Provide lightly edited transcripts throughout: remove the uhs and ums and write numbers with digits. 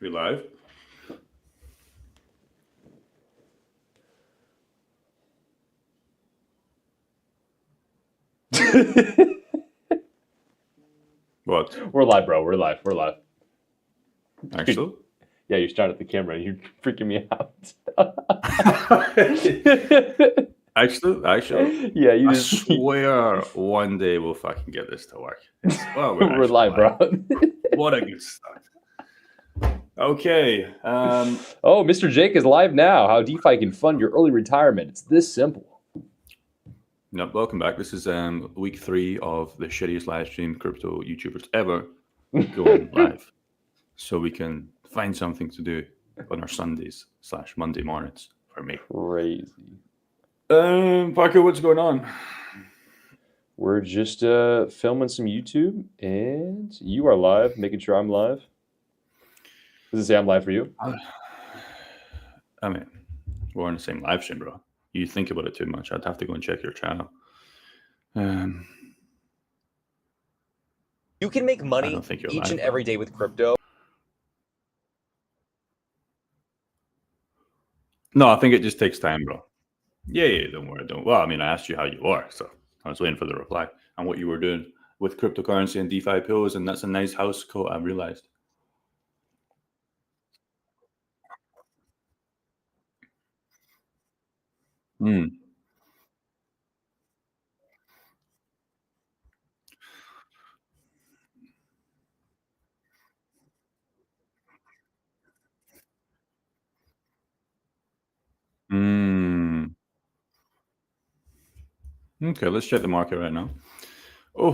We live? What? We're live, bro. We're live. We're live. Actually? Yeah, you started the camera and you're freaking me out. Actually, Yeah, you I just. swear one day we'll fucking get this to work. Well, We're live, bro. What a good start. Okay. Oh, Mr. Jake is live now. How DeFi can fund your early retirement. It's this simple. Welcome back. This is week 3 of the shittiest live stream crypto YouTubers ever going live, so we can find something to do on our Sundays/Monday mornings for me. Crazy. Parker, what's going on? We're just filming some YouTube, and you are live, making sure I'm live. Does it say I'm live for you? I mean, we're on the same live stream, bro. You think about it too much. I'd have to go and check your channel. You can make I money don't think you're each live, and bro. every day with crypto. No, I think it just takes time, bro. Yeah, don't worry. Well, I mean, I asked you how you are, so I was waiting for the reply and what you were doing with cryptocurrency and DeFi pills, and that's a nice house coat, I realized. Hmm. Hmm. Okay, let's check the market right now. Oh,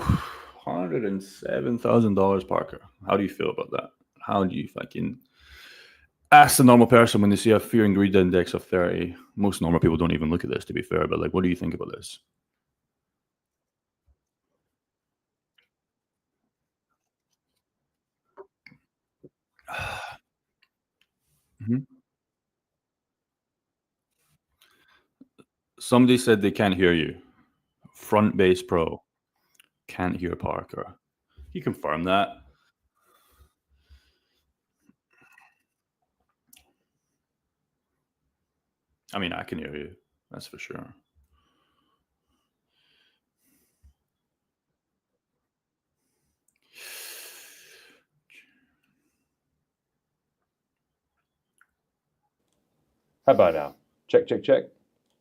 $107,000, Parker. How do you feel about that? How do you fucking ask the normal person when they see a fear and greed index of 30? Most normal people don't even look at this, to be fair, but like, what do you think about this? Mhm. Somebody said they can't hear you. Front Base Pro can't hear Parker. You confirm that? I mean, I can hear you. That's for sure. How about now? Check, check, check.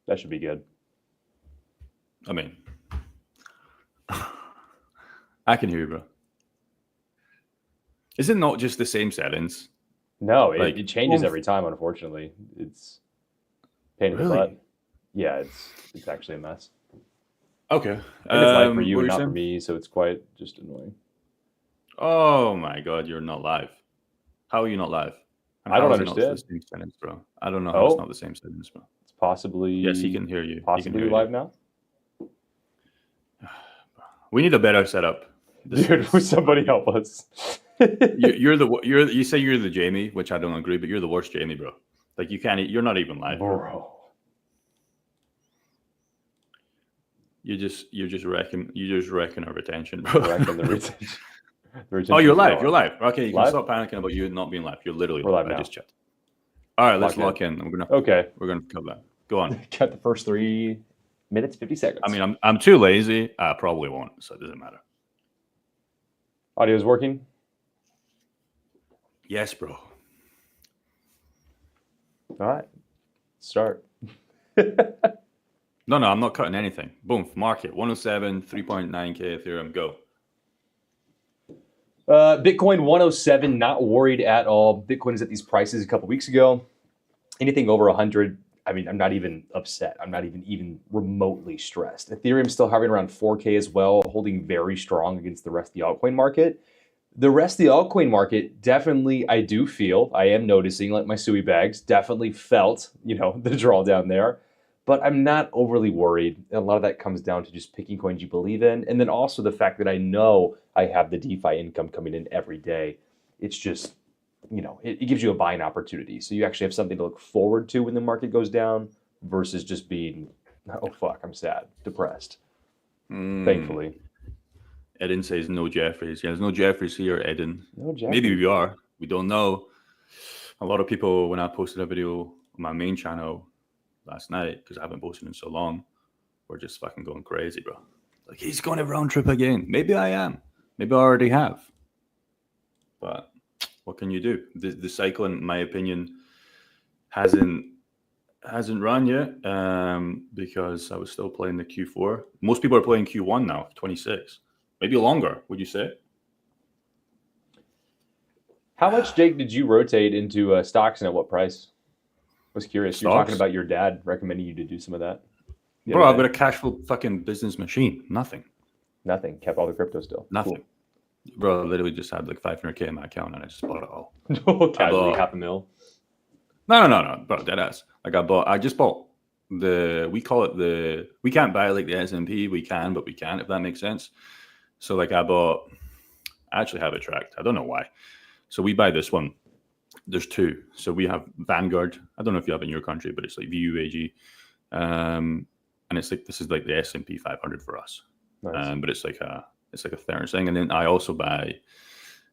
That should be good. I mean, I can hear you, bro. Is it not just the same settings? No, Like, it changes well, every time, unfortunately. It's pain in the Really? butt. Yeah, it's actually a mess. Okay. And it's live for you what and were not for saying? me, so it's quite just annoying. Oh my god, you're not live. How are you not live? And I how don't is it not the understand. same settings, bro? I don't know how it's not Oh, the same settings, bro. it's possibly Yes, he can hear you. He can hear live you. now. We need a better setup. Dude, somebody help us. You say you're the Jamie, which I don't agree, but you're the worst Jamie, bro. Like you can't. You're not even live, bro. Bro. You just wrecking our retention, bro. Wrecking the retention. Oh, you're live. Going. You're live. Okay, you Live? can stop panicking about you not being live. You're literally We're live. live I now. just checked. All right, let's Lock lock in. Okay. We're gonna kill that. Go on. Cut the first 3 minutes, 50 seconds. I mean, I'm too lazy. I probably won't, so it doesn't matter. Audio's working? Yes, bro. All right. Start. No, I'm not cutting anything. Boom, market 107, 3.9K Ethereum. Go. Bitcoin 107, not worried at all. Bitcoin is at these prices a couple weeks ago. Anything over 100, I mean, I'm not even upset. I'm not even remotely stressed. Ethereum still hovering around 4K as well, holding very strong against the rest of the altcoin market. The rest of the altcoin market, definitely, I do feel, I am noticing, like my Sui bags, definitely felt, the drawdown there. But I'm not overly worried. And a lot of that comes down to just picking coins you believe in. And then also the fact that I know I have the DeFi income coming in every day. It's just, it gives you a buying opportunity. So you actually have something to look forward to when the market goes down versus just being, oh, fuck, I'm sad, depressed, thankfully. Eden says no Jeffries. Yeah, there's no Jeffries here, Eden. No, Jeffries. Maybe we are. We don't know. a lot of people, when I posted a video on my main channel last night, because I haven't posted in so long, were just fucking going crazy, bro. Like, he's going to round trip again. Maybe I am. Maybe I already have. But what can you do? The cycle, in my opinion, hasn't run yet, because I was still playing the Q4. Most people are playing Q1 now, 26. Maybe longer, would you say? How much, Jake, did you rotate into stocks and at what price? I was curious. You're talking Stocks? about your dad recommending you to do some of that. the Bro, other I've got day. a cash flow fucking business machine. Nothing. Nothing. Kept all the crypto still. Nothing. Bro, I literally just had like 500K in my account and I just bought it all. Cool. Casually, bought- $500,000. No, bro, dead ass. Like I just bought we call it we can't buy like the S&P, we can, but we can't, if that makes sense. So like I actually have it tracked. I don't know why. So we buy this one. There's two. So we have Vanguard. I don't know if you have it in your country, but it's like VUAG. And it's like, this is like the S&P 500 for us. Nice. But it's like a third thing. And then I also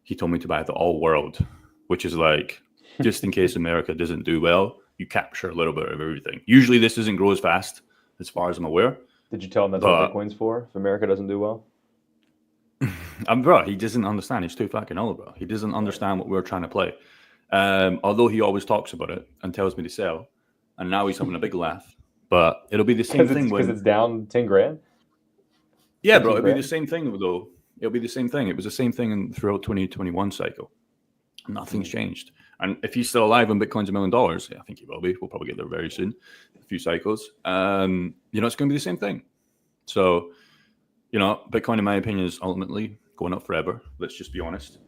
he told me to buy the All World, which is like, just in case America doesn't do well, you capture a little bit of everything. Usually this doesn't grow as fast, as far as I'm aware. Did you tell him that's what Bitcoin's for? If America doesn't do well? Bro, he doesn't understand. He's too fucking old, bro. He doesn't understand what we're trying to play. Although he always talks about it and tells me to sell. And now he's having a big laugh. But it'll be the same thing Because it's down 10 grand? Yeah, bro, 15 it'll be grand? the same thing, though. It'll be the same thing. It was the same thing throughout 2021 cycle. Nothing's changed. And if he's still alive and Bitcoin's $1 million, yeah, I think he will be. We'll probably get there very soon, a few cycles. It's going to be the same thing. So, Bitcoin, in my opinion, is ultimately going up forever. Let's just be honest.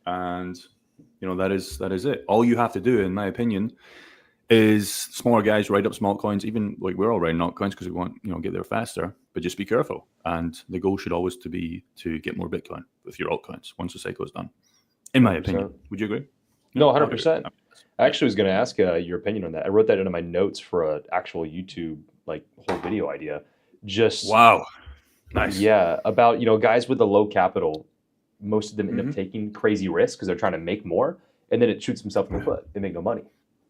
And, that is it. All you have to do, in my opinion, is smaller guys ride up small coins. Even like we're all riding altcoins because we want, get there faster, but just be careful. And the goal should always be to get more Bitcoin with your altcoins once the cycle is done. In my 100%. opinion. Would you agree? No, I would agree. 100%. I actually was going to ask your opinion on that. I wrote that into my notes for an actual YouTube whole video idea. Just Wow. Nice. Yeah, about guys with the low capital. Most of them end Mm-hmm. up taking crazy risks because they're trying to make more, and then it shoots themselves in the foot. They make no money.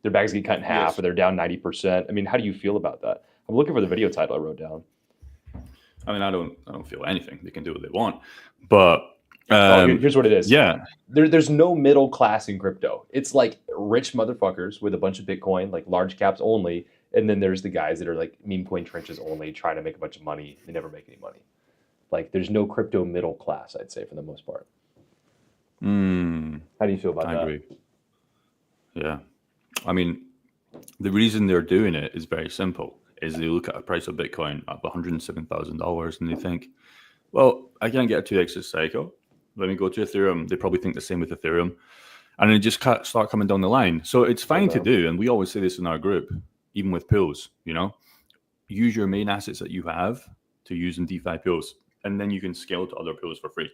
Their bags get cut in half, Yes. or they're down 90%. I mean, how do you feel about that? I'm looking for the video title I wrote down. I mean, I don't feel anything. They can do what they want. But Here's what it is. yeah. There's no middle class in crypto. It's like rich motherfuckers with a bunch of Bitcoin, like large caps only. And then there's the guys that are like meme coin trenches only, trying to make a bunch of money. They never make any money. Like there's no crypto middle class, I'd say, for the most part. How do you feel about I that? agree. Yeah. I mean, the reason they're doing it is very simple. Is they look at a price of Bitcoin at $107,000 and they think, well, I can't get a 2x this cycle. Let me go to Ethereum. They probably think the same with Ethereum. And then just start coming down the line. So it's fine to do. And we always say this in our group, even with pools, use your main assets that you have to use in DeFi pools. And then you can scale to other pools for free.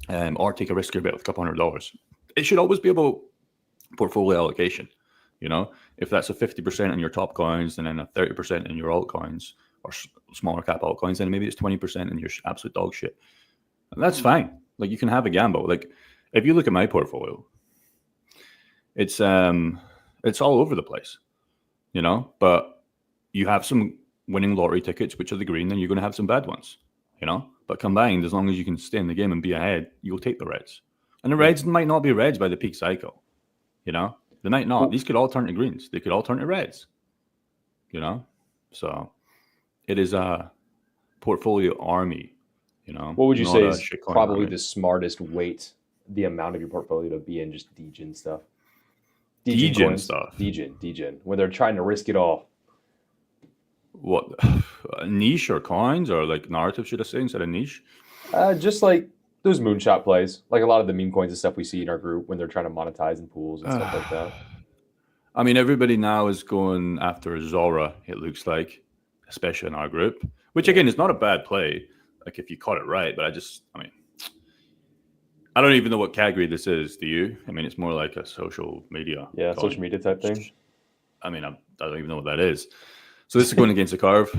Or take a riskier bet with a couple $100. It should always be about portfolio allocation. If that's a 50% in your top coins and then a 30% in your altcoins or smaller cap altcoins, then maybe it's 20% in your absolute dog shit. And that's fine. Like you can have a gamble. Like if you look at my portfolio, it's all over the place, but you have some winning lottery tickets, which are the green, and you're going to have some bad ones, but combined, as long as you can stay in the game and be ahead, you'll take the reds. And the reds might not be reds by the peak cycle, they might not. These could all turn to greens. They could all turn to reds, so it is a portfolio army, What would you not say a is shitcoin probably army. the smartest weight, the amount of your portfolio to be in just degen stuff? Degen coins. stuff? Degen, when they're trying to risk it all. What niche or coins or like narrative, should I say, instead of niche? Just like those moonshot plays, like a lot of the meme coins and stuff we see in our group when they're trying to monetize in pools and stuff like that. I mean, everybody now is going after Zora, it looks like, especially in our group, which again is not a bad play, like if you caught it right. But I don't even know what category this is. Do you? I mean, it's more like a social media. Yeah, coin. social media type thing. I mean, I don't even know what that is. So this is going against the curve.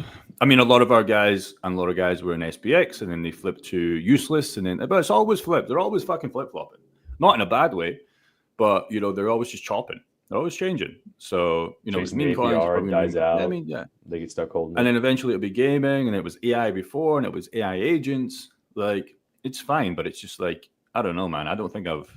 I mean, a lot of guys were in SPX and then they flipped to useless, but it's always flipped. They're always fucking flip-flopping. Not in a bad way, but they're always just chopping. They're always changing. So with Chasing the meme coins, APR, probably dies out. I mean, yeah. They get stuck holding And it. then eventually it'll be gaming, and it was AI before, and it was AI agents. Like, it's fine, but it's just like, I don't know, man. I don't think I've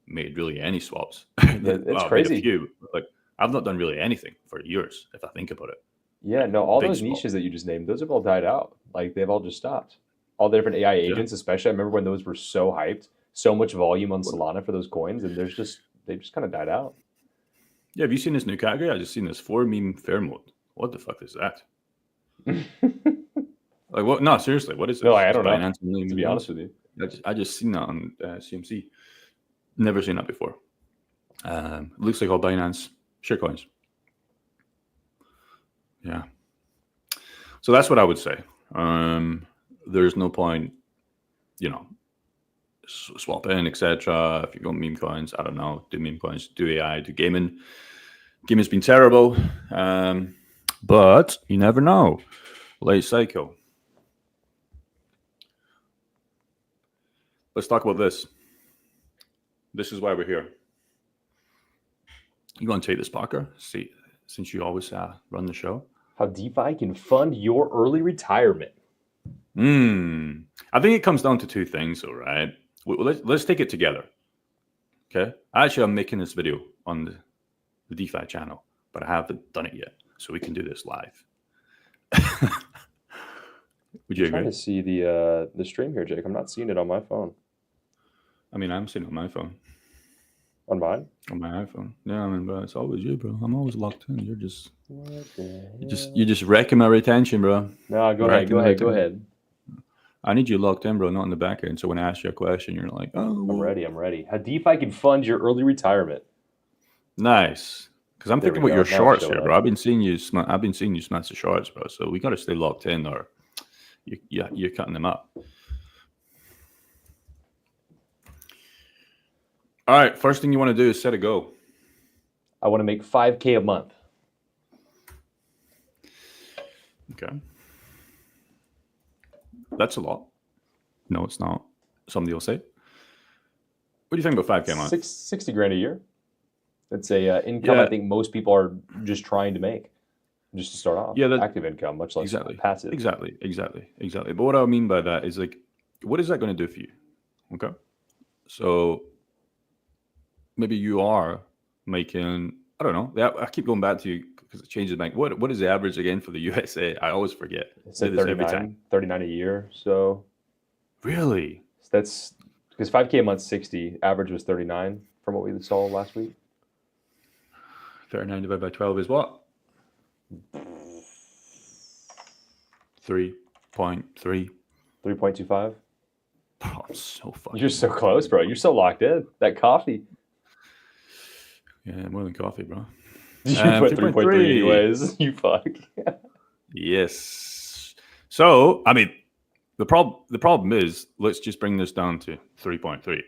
made really any swaps. It's Well, I've made crazy. a few. Like, I've not done really anything for years, if I think about it. Yeah, no, all Big those swap. niches that you just named, those have all died out. Like they've all just stopped. All the different AI agents, especially. I remember when those were so hyped, so much volume on Solana for those coins, and they just kind of died out. Yeah, have you seen this new category? I just seen this 4 meme fair mode. What the fuck is that? Like, what? No, seriously, what is this? No, I don't know. Binance To be honest with you, I just seen that on CMC. Never seen that before. Looks like all Binance shitcoins. Yeah. So that's what I would say. There's no point, swapping, etc. If you go meme coins, I don't know, do meme coins, do AI, do gaming. Gaming's been terrible, but you never know. Late cycle. Let's talk about this. This is why we're here. You want to take this, Parker? See, since you always run the show. How DeFi can fund your early retirement. I think it comes down to two things, though, right? Let's take it together. Okay. Actually, I'm making this video on the DeFi channel, but I haven't done it yet, so we can do this live. Would you I'm trying agree? to see the stream here, Jake. I'm not seeing it on my phone. I mean, I'm seeing it on my phone. On mine? On my iPhone. Yeah, I mean, bro, it's always you, bro. I'm always locked in. You're just wrecking my retention, bro. No, go ahead. I need you locked in, bro, not in the back end. So when I ask you a question, you're like, "Oh, I'm ready. How DeFi can fund your early retirement." Nice. Because I'm There thinking we about your go. Now it's shorts showing here, up. bro. I've been seeing you smash the shorts, bro. So we got to stay locked in, or you're cutting them up. All right. First thing you want to do is set a goal. I want to make $5K a month. Okay. That's a lot. No, it's not. Somebody will say. What do you think about 5K a month? 60 grand a year. That's a income I think most people are just trying to make, just to start off. Yeah, active income, much less passive. Exactly. But what I mean by that is, like, what is that going to do for you? Okay. So maybe you are making, I don't know. I keep going back to you because it changes. Like, what is the average again for the USA? I always forget. It's like 39 a year. So really, that's because 5K a month, 60. Average was 39 from what we saw last week. 39 divided by 12 is what? 3.3. 3.25. Oh, I'm so fucking. You're so close, bro. You're so locked in. That coffee. Yeah, more than coffee, bro. You put 3.3 anyways. You fuck. Yes. So, I mean, the problem is, let's just bring this down to 3.3.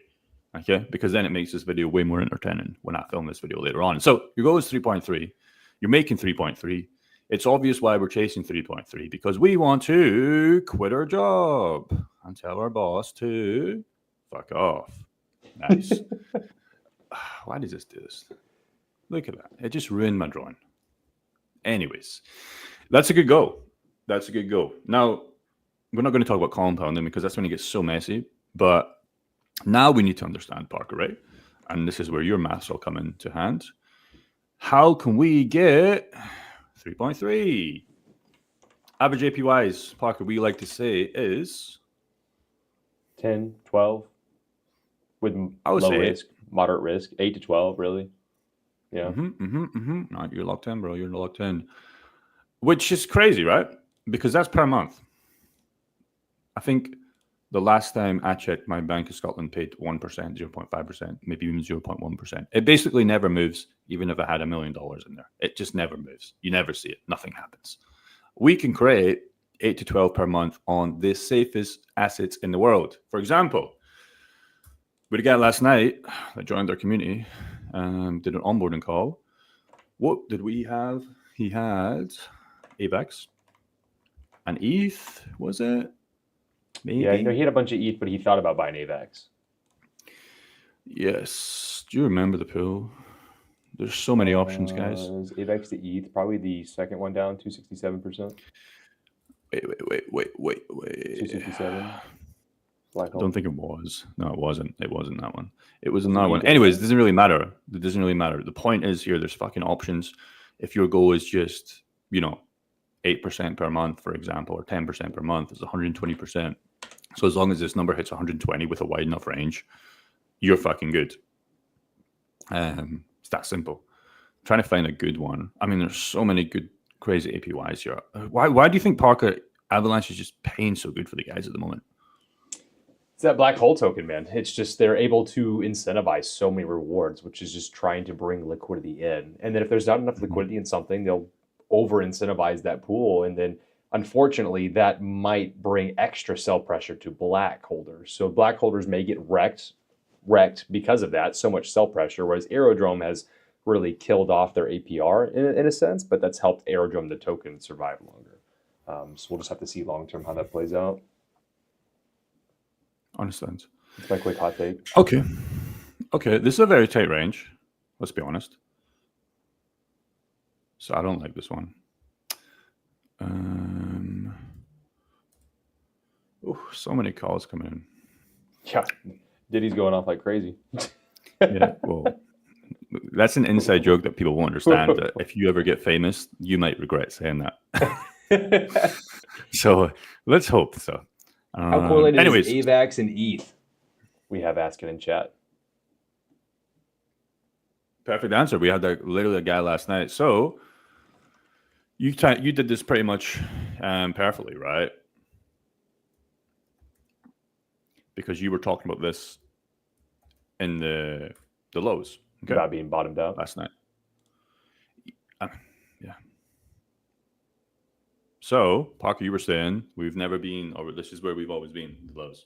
Okay? Because then it makes this video way more entertaining when I film this video later on. So your goal is 3.3. You're making 3.3. It's obvious why we're chasing 3.3, because we want to quit our job and tell our boss to fuck off. Nice. Why does this do this? Look at that. It just ruined my drawing. Anyways, that's a good goal. Now, we're not going to talk about compounding because that's when it gets so messy. But now we need to understand, Parker, right? And this is where your maths will come into hand. How can we get 3.3? Average APYs, Parker, we like to say is 10, 12 with low risk, moderate risk, 8 to 12, really. Yeah. No, you're locked in, bro. You're locked in. Which is crazy, right? Because that's per month. I think the last time I checked, my Bank of Scotland paid 1%, 0.5%, maybe even 0.1%. It basically never moves, even if I had $1 million in there. It just never moves. You never see it. Nothing happens. We can create 8 to 12 per month on the safest assets in the world. For example, we had a guy last night that joined our community, did an onboarding call. What did we have? He had AVAX and ETH, was it? Maybe. Yeah, he had a bunch of ETH, but he thought about buying AVAX. Yes. Do you remember the pool? There's so many options, guys. Is AVAX to ETH probably the second one down, 267%? Wait. 267. Black I hole. don't think it was. No, it wasn't. It wasn't that one. It was Was it another one. ETH Anyways, it AVAX? doesn't really matter. It doesn't really matter. The point is here, there's fucking options. If your goal is just, 8% per month, for example, or 10% per month, it's 120%. So as long as this number hits 120 with a wide enough range, you're fucking good. It's that simple. Trying to find a good one. I mean, there's so many good, crazy APYs here. Why do you think Parker Avalanche is just paying so good for the guys at the moment? It's that black hole token, man. It's just they're able to incentivize so many rewards, which is just trying to bring liquidity in. And then if there's not enough liquidity in something, they'll over incentivize that pool. And then unfortunately, that might bring extra sell pressure to black holders. So black holders may get wrecked because of that, so much sell pressure, whereas Aerodrome has really killed off their APR in a sense, but that's helped Aerodrome, the token, survive longer. So we'll just have to see long term how that plays out. Understand. It's my quick hot take. Okay. This is a very tight range. Let's be honest. So I don't like this one. So many calls coming in. Yeah, Diddy's going off like crazy. Yeah, well, that's an inside joke that people won't understand. That if you ever get famous, you might regret saying that. So let's hope so. How correlated anyways, is AVAX and ETH? We have asking in chat. Perfect answer. We had literally a guy last night. So you did this pretty much perfectly, right? Because you were talking about this in the lows. Okay. About being bottomed out last night. Yeah. So, Parker, you were saying we've never been, or this is where we've always been, the lows.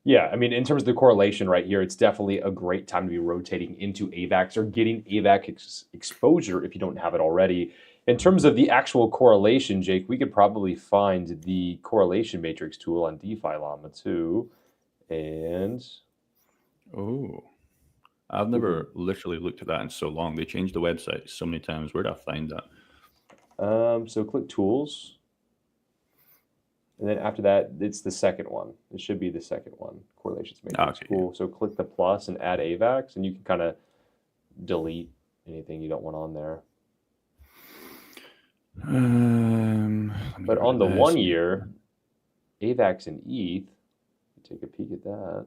Yeah, I mean, in terms of the correlation right here, it's definitely a great time to be rotating into AVAX or getting AVAX exposure if you don't have it already. In terms of the actual correlation, Jake, we could probably find the correlation matrix tool on DeFi Llama too. And I've never literally looked at that in so long. They changed the website so many times. Where do I find that? So click tools. And then after that, it's the second one. It should be the second one, correlations matrix. Okay, cool. Yeah. So click the plus and add AVAX, and you can kind of delete anything you don't want on there. But on the 1 year, AVAX and ETH, take a peek at that.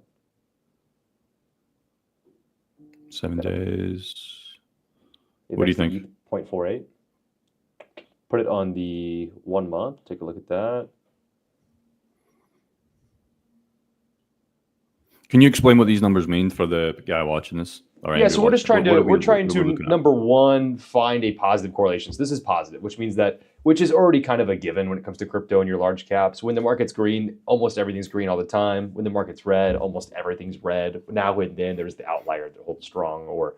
7 days. AVAX, what do you think? 0.48. Put it on the 1 month. Take a look at that. Can you explain what these numbers mean for the guy watching this? Yeah, so we're just trying to, we're trying to number one, find a positive correlation. So this is positive, which means that, which is already kind of a given when it comes to crypto and your large caps. When the market's green, almost everything's green all the time. When the market's red, almost everything's red. Now and then there's the outlier that holds strong or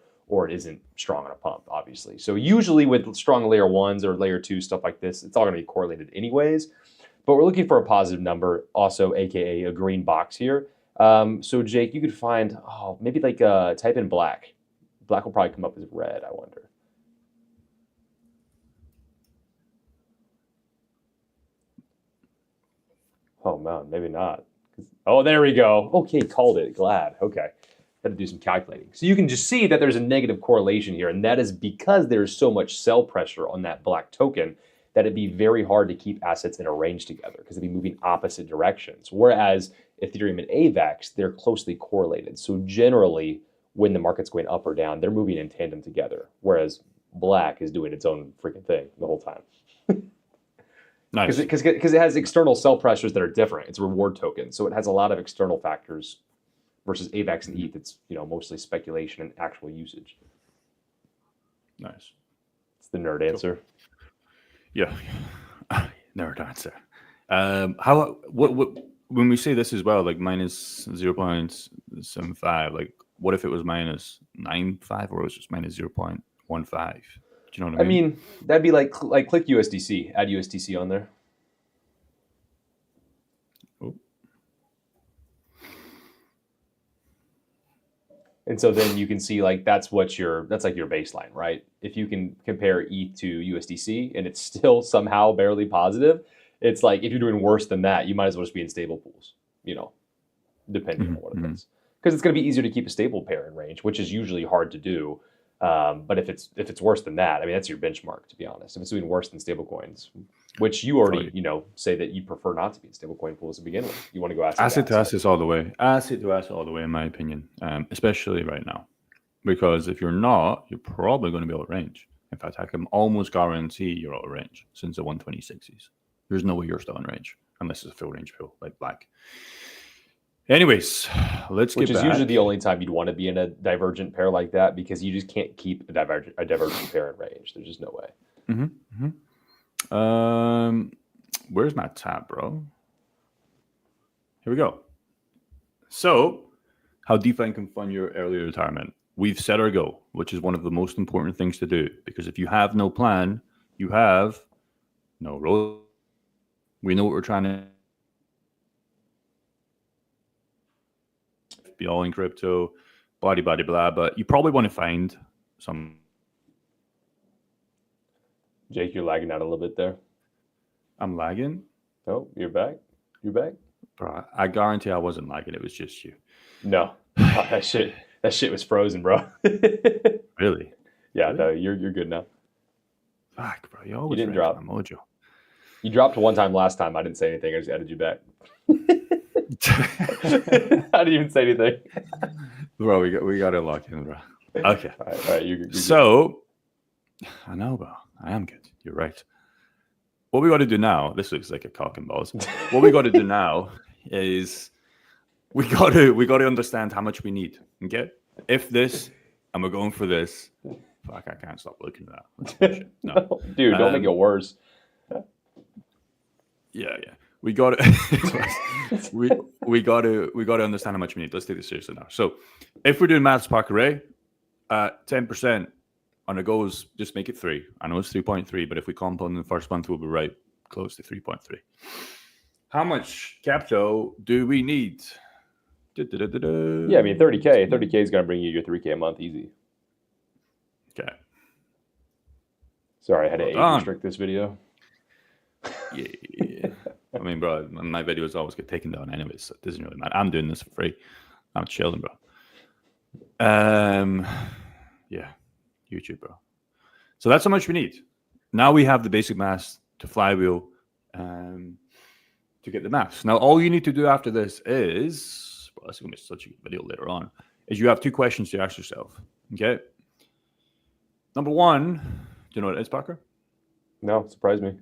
it isn't strong on a pump, obviously. So usually with strong layer ones or layer two, stuff like this, it's all gonna be correlated anyways. But we're looking for a positive number, also AKA a green box here. So Jake, you could find, maybe like type in black. Black will probably come up as red, I wonder. Oh man, maybe not. Oh, there we go. Okay, called it, glad. Okay, had to do some calculating. So you can just see that there's a negative correlation here, and that is because there's so much sell pressure on that black token that it'd be very hard to keep assets in a range together because they'd be moving opposite directions. Whereas Ethereum and AVAX, they're closely correlated. So generally, when the market's going up or down, they're moving in tandem together. Whereas black is doing its own freaking thing the whole time. Nice. Because it has external sell pressures that are different. It's a reward token. So it has a lot of external factors versus AVAX and ETH. It's mostly speculation and actual usage. Nice. It's the nerd answer. Yeah. Nerd answer. What when we say this as well, like minus 0.75, like what if it was minus 95 or it was just minus 0.15? Do you know what I mean? I mean, that'd be like click USDC, add USDC on there. Oh. And so then you can see like that's like your baseline, right? If you can compare ETH to USDC and it's still somehow barely positive, it's like if you're doing worse than that, you might as well just be in stable pools, depending on what it is. Because it's going to be easier to keep a stable pair in range, which is usually hard to do. But if it's worse than that, I mean, that's your benchmark, to be honest. If it's doing worse than stable coins, which you already, say that you prefer not to be in stablecoin pools to begin with. You want to go asset to asset all the way. Asset to asset all the way, in my opinion, especially right now. Because if you're not, you're probably going to be out of range. In fact, I can almost guarantee you're out of range since the 126s. There's no way you're still in range unless it's a full range pool like Black. Anyways, let's get back. Which is usually the only time you'd want to be in a divergent pair like that because you just can't keep a divergent pair in range. There's just no way. Where's my tab, bro? Here we go. So, how DeFi can fund your early retirement. We've set our goal, which is one of the most important things to do. Because if you have no plan, you have no road. We know what we're trying to be all in crypto, blah, but you probably want to find some. Jake, you're lagging out a little bit there. I'm lagging? Oh, you're back? You're back? Bro, I guarantee I wasn't lagging. It was just you. No. Oh, that shit was frozen, bro. Really? Yeah, really? No, you're good now. Fuck, bro. You always didn't drop. Mojo. You dropped one time last time. I didn't say anything. I just added you back. I didn't even say anything. Bro, we got to lock in, bro. Okay. All right. You're so, good. I know, bro. I am good. You're right. What we got to do now, this looks like a cock and balls. What we got to do now is we got to understand how much we need. Okay? If this, and we're going for this, fuck, I can't stop looking at that. No. Dude, don't make it worse. Yeah. We got to we got to understand how much we need. Let's take this seriously now. So, if we're doing maths, Parker Ray, 10% on a goes, just make it 3. I know it's 3.3, but if we compound in the first month, we'll be right close to 3.3. How much capital do we need? Yeah, I mean 30K. 30K is going to bring you your 3K a month easy. Okay. Sorry, I had to age restrict this video. Yeah. I mean, bro, my videos always get taken down anyways, so it doesn't really matter. I'm doing this for free. I'm chilling, bro. Yeah, YouTube, bro. So that's how much we need. Now we have the basic maths to flywheel to get the maths. Now, all you need to do after this is, well, that's going to be such a good video later on, is you have 2 questions to ask yourself, okay? Number 1, do you know what it is, Parker? No, surprise me.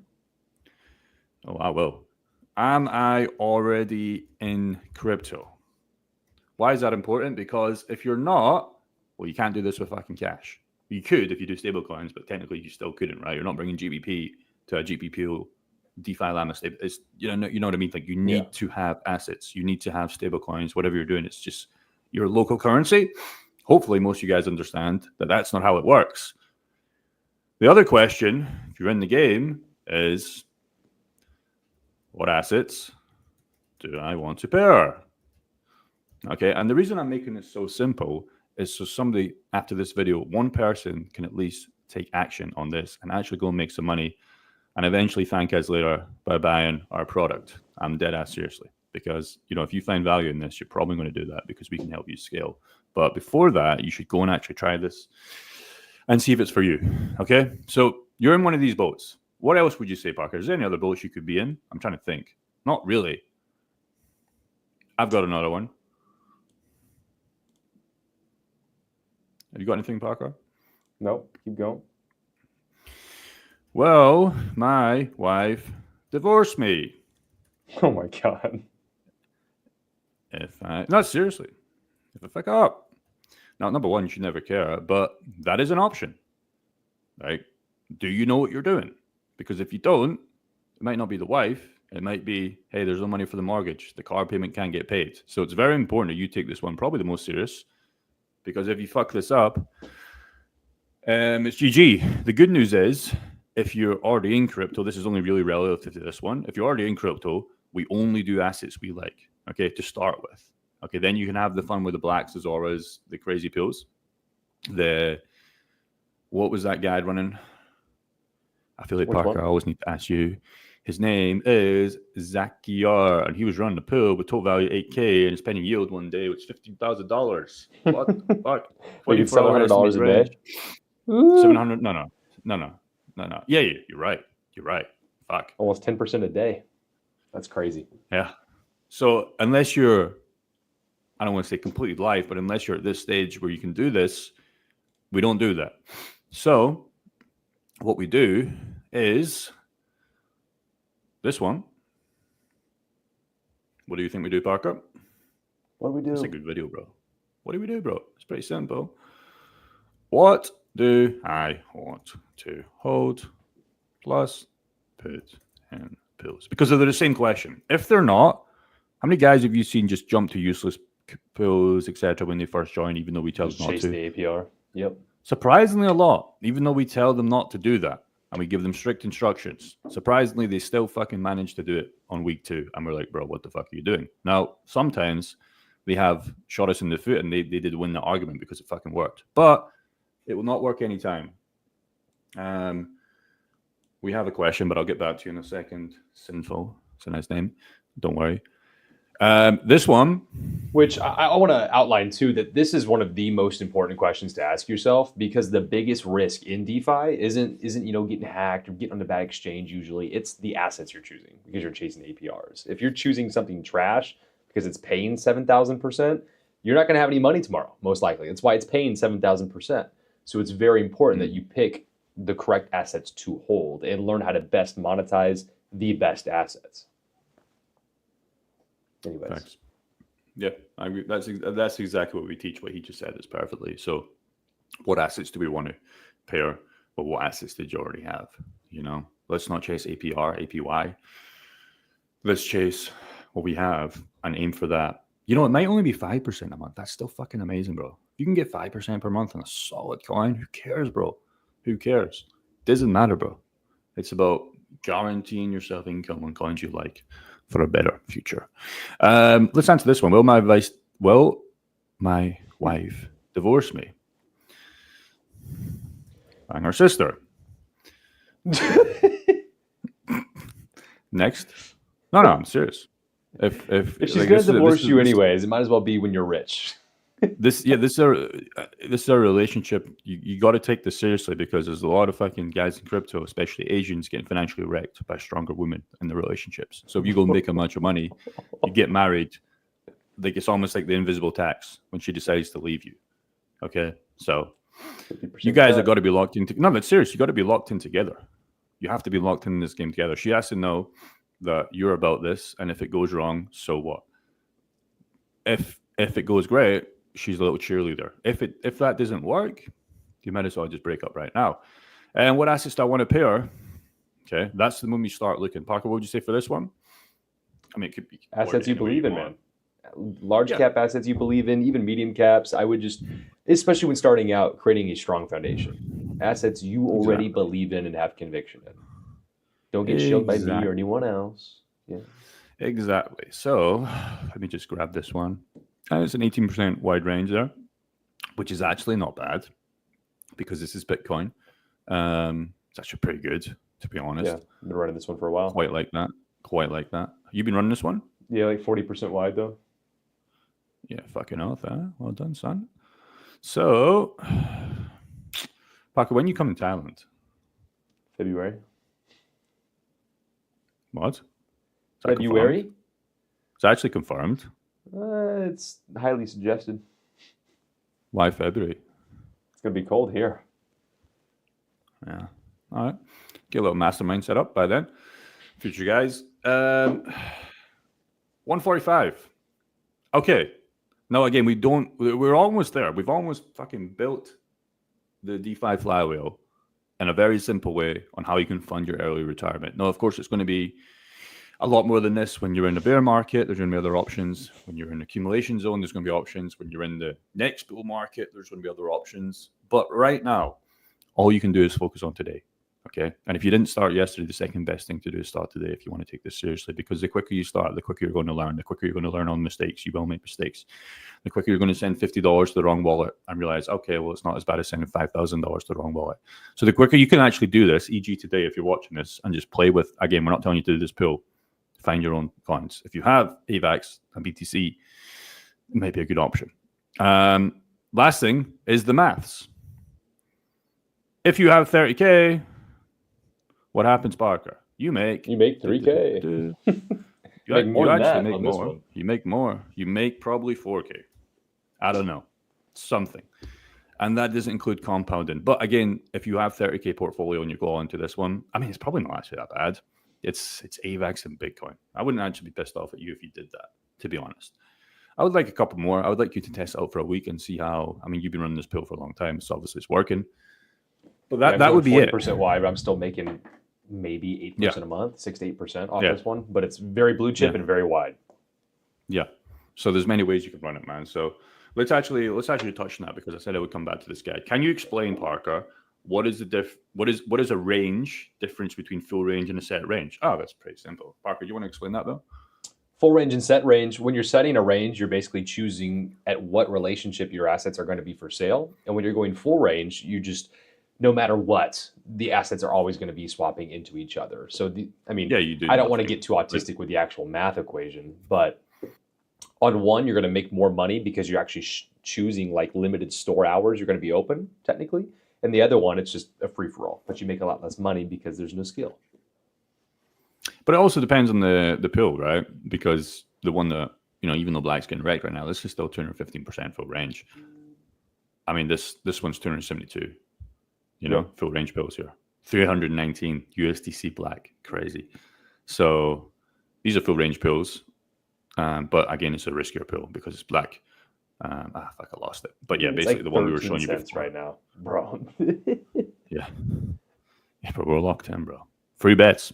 Oh, I will. Am I already in crypto? Why is that important? Because if you're not, well, you can't do this with fucking cash. You could if you do stable coins, but technically you still couldn't, right? You're not bringing GBP to a GPP DeFi Llama stable. It's, you know what I mean? Like you need to have assets. You need to have stable coins, whatever you're doing. It's just your local currency. Hopefully most of you guys understand that that's not how it works. The other question, if you're in the game, is what assets do I want to pair? Okay, and the reason I'm making this so simple is so somebody after this video, one person can at least take action on this and actually go and make some money and eventually thank us later by buying our product. I'm dead ass seriously, because if you find value in this, you're probably going to do that because we can help you scale. But before that, you should go and actually try this and see if it's for you. Okay, so you're in one of these boats. What else would you say, Parker? Is there any other boats you could be in? I'm trying to think. Not really. I've got another one. Have you got anything, Parker? Nope. Keep going. Well, my wife divorced me. Oh my God. No, seriously. If I fuck up. Now, number 1, you should never care, but that is an option. Right? Do you know what you're doing? Because if you don't, it might not be the wife. It might be, hey, there's no money for the mortgage. The car payment can't get paid. So it's very important that you take this one, probably the most serious. Because if you fuck this up, it's GG. The good news is, if you're already in crypto, this is only really relative to this one. If you're already in crypto, we only do assets we like, okay, to start with. Okay, then you can have the fun with the blacks, the Zoras, the crazy pills. What was that guy running? I feel like Which Parker, one? I always need to ask you. His name is Zakiar, and he was running a pool with total value 8K, and his pending yield one day was $15,000. What the fuck? Making 24 hour $700 estimated a range. day. 700? No. Yeah, you're right. You're right. Fuck. Almost 10% a day. That's crazy. Yeah. So unless you're, I don't want to say completely live, but unless you're at this stage where you can do this, we don't do that. So what we do is this one. What do you think we do, Parker? What do we do? It's a good video, bro. What do we do, bro? It's pretty simple. What do I want to hold plus put in pills? Because they're the same question. If they're not, how many guys have you seen just jump to useless pills, etc., when they first join, even though we tell Just them not chase to? the APR. Yep. Surprisingly, a lot, even though we tell them not to do that and we give them strict instructions. Surprisingly, they still fucking manage to do it on week 2. And we're like, bro, what the fuck are you doing? Now, sometimes they have shot us in the foot and they did win the argument because it fucking worked. But it will not work anytime. We have a question, but I'll get back to you in a second. Sinful. It's a nice name. Don't worry. This one, which I want to outline too, that this is one of the most important questions to ask yourself, because the biggest risk in DeFi isn't getting hacked or getting on the bad exchange. Usually it's the assets you're choosing, because you're chasing APRs. If you're choosing something trash because it's paying 7,000%, you're not going to have any money tomorrow, most likely. That's why it's paying 7,000%. So it's very important that you pick the correct assets to hold and learn how to best monetize the best assets. Anyways. Thanks. Yeah, I agree. That's exactly what we teach. What he just said is perfectly. So, what assets do we want to pair? But what assets did you already have? Let's not chase APR, APY. Let's chase what we have and aim for that. It might only be 5% a month. That's still fucking amazing, bro. If you can get 5% per month on a solid coin, who cares, bro? Who cares? Doesn't matter, bro. It's about guaranteeing yourself income on coins you like for a better future. Let's answer this one. Will my wife divorce me? And her sister. Next. No, I'm serious. If she's gonna divorce you anyways, it might as well be when you're rich. This is a relationship. You got to take this seriously, because there's a lot of fucking guys in crypto, especially Asians, getting financially wrecked by stronger women in the relationships. So if you go make a bunch of money, you get married, like it's almost like the invisible tax when she decides to leave you. Okay, so you guys have got to be locked in. No, that's serious. You got to be locked in together. You have to be locked in this game together. She has to know that you're about this, and if it goes wrong, so what? If it goes great, she's a little cheerleader. If that doesn't work, you might as well just break up right now. And what assets do I want to pair? Okay, that's the moment you start looking. Parker, what would you say for this one? I mean, it could be assets you believe in, man. Large cap assets you believe in, even medium caps. I would just, especially when starting out, creating a strong foundation. Assets you already believe in and have conviction in. Don't get shielded by me or anyone else. Yeah. Exactly. So let me just grab this one. And it's an 18% wide range there, which is actually not bad, because this is Bitcoin. It's actually pretty good, to be honest. Yeah, I've been running this one for a while. Quite like that. You've been running this one? Yeah, like 40% wide though. Yeah, fucking oath, huh? Well done, son. So, Parker, when you come in Thailand? February. What? February? It's actually confirmed. It's highly suggested. Why February? It's going to be cold here. Yeah. All right. Get a little mastermind set up by then. Future guys. 145. Okay. Now, again, we're almost there. We've almost fucking built the DeFi flywheel in a very simple way on how you can fund your early retirement. Now, of course, it's going to be a lot more than this. When you're in the bear market, there's going to be other options. When you're in the accumulation zone, there's going to be options. When you're in the next bull market, there's going to be other options. But right now, all you can do is focus on today. Okay. And if you didn't start yesterday, the second best thing to do is start today if you want to take this seriously, because the quicker you start, the quicker you're going to learn. The quicker you're going to learn on mistakes. You will make mistakes. The quicker you're going to send $50 to the wrong wallet and realize, okay, well, it's not as bad as sending $5,000 to the wrong wallet. So the quicker you can actually do this, e.g. today, if you're watching this, and just play with, again, we're not telling you to do this pool. Find your own coins. If you have AVAX and BTC, it might be a good option. Last thing is the maths. If you have 30K, what happens, Parker? You make 3K. You make more than that make on this more. one. You make more. You make probably 4K. I don't know. Something. And that doesn't include compounding. But again, if you have 30K portfolio and you go on to this one, I mean, it's probably not actually that bad. It's AVAX and Bitcoin. I wouldn't actually be pissed off at you if you did that, to be honest. I would like a couple more. I would like you to test it out for a week and see how, I mean, you've been running this pill for a long time, so obviously it's working. But that would be it. 40% wide, but I'm still making maybe 8% a month, 6 to 8% off this one. But it's very blue chip and very wide. Yeah. So there's many ways you can run it, man. So let's actually touch on that, because I said I would come back to this guy. Can you explain, Parker, what is a range difference between full range and a set range? Oh, that's pretty simple. Parker, you want to explain that though? Full range and set range. When you're setting a range, you're basically choosing at what relationship your assets are going to be for sale. And when you're going full range, you just, no matter what, the assets are always going to be swapping into each other. So, you do. I don't want to get too autistic with the actual math equation, but on one, you're going to make more money because you're actually choosing like limited store hours you're going to be open, technically. And the other one, it's just a free-for-all, but you make a lot less money because there's no skill. But it also depends on the pill, right? Because the one that, even though Black's getting wrecked right now, this is still 215% full range. I mean, this one's 272, full range pills here. 319 USDC Black, crazy. So these are full range pills. But again, it's a riskier pill because it's Black. I lost it. But yeah, basically like the one we were showing you before. Right now, bro. Yeah, but we're locked in, bro. Free bets.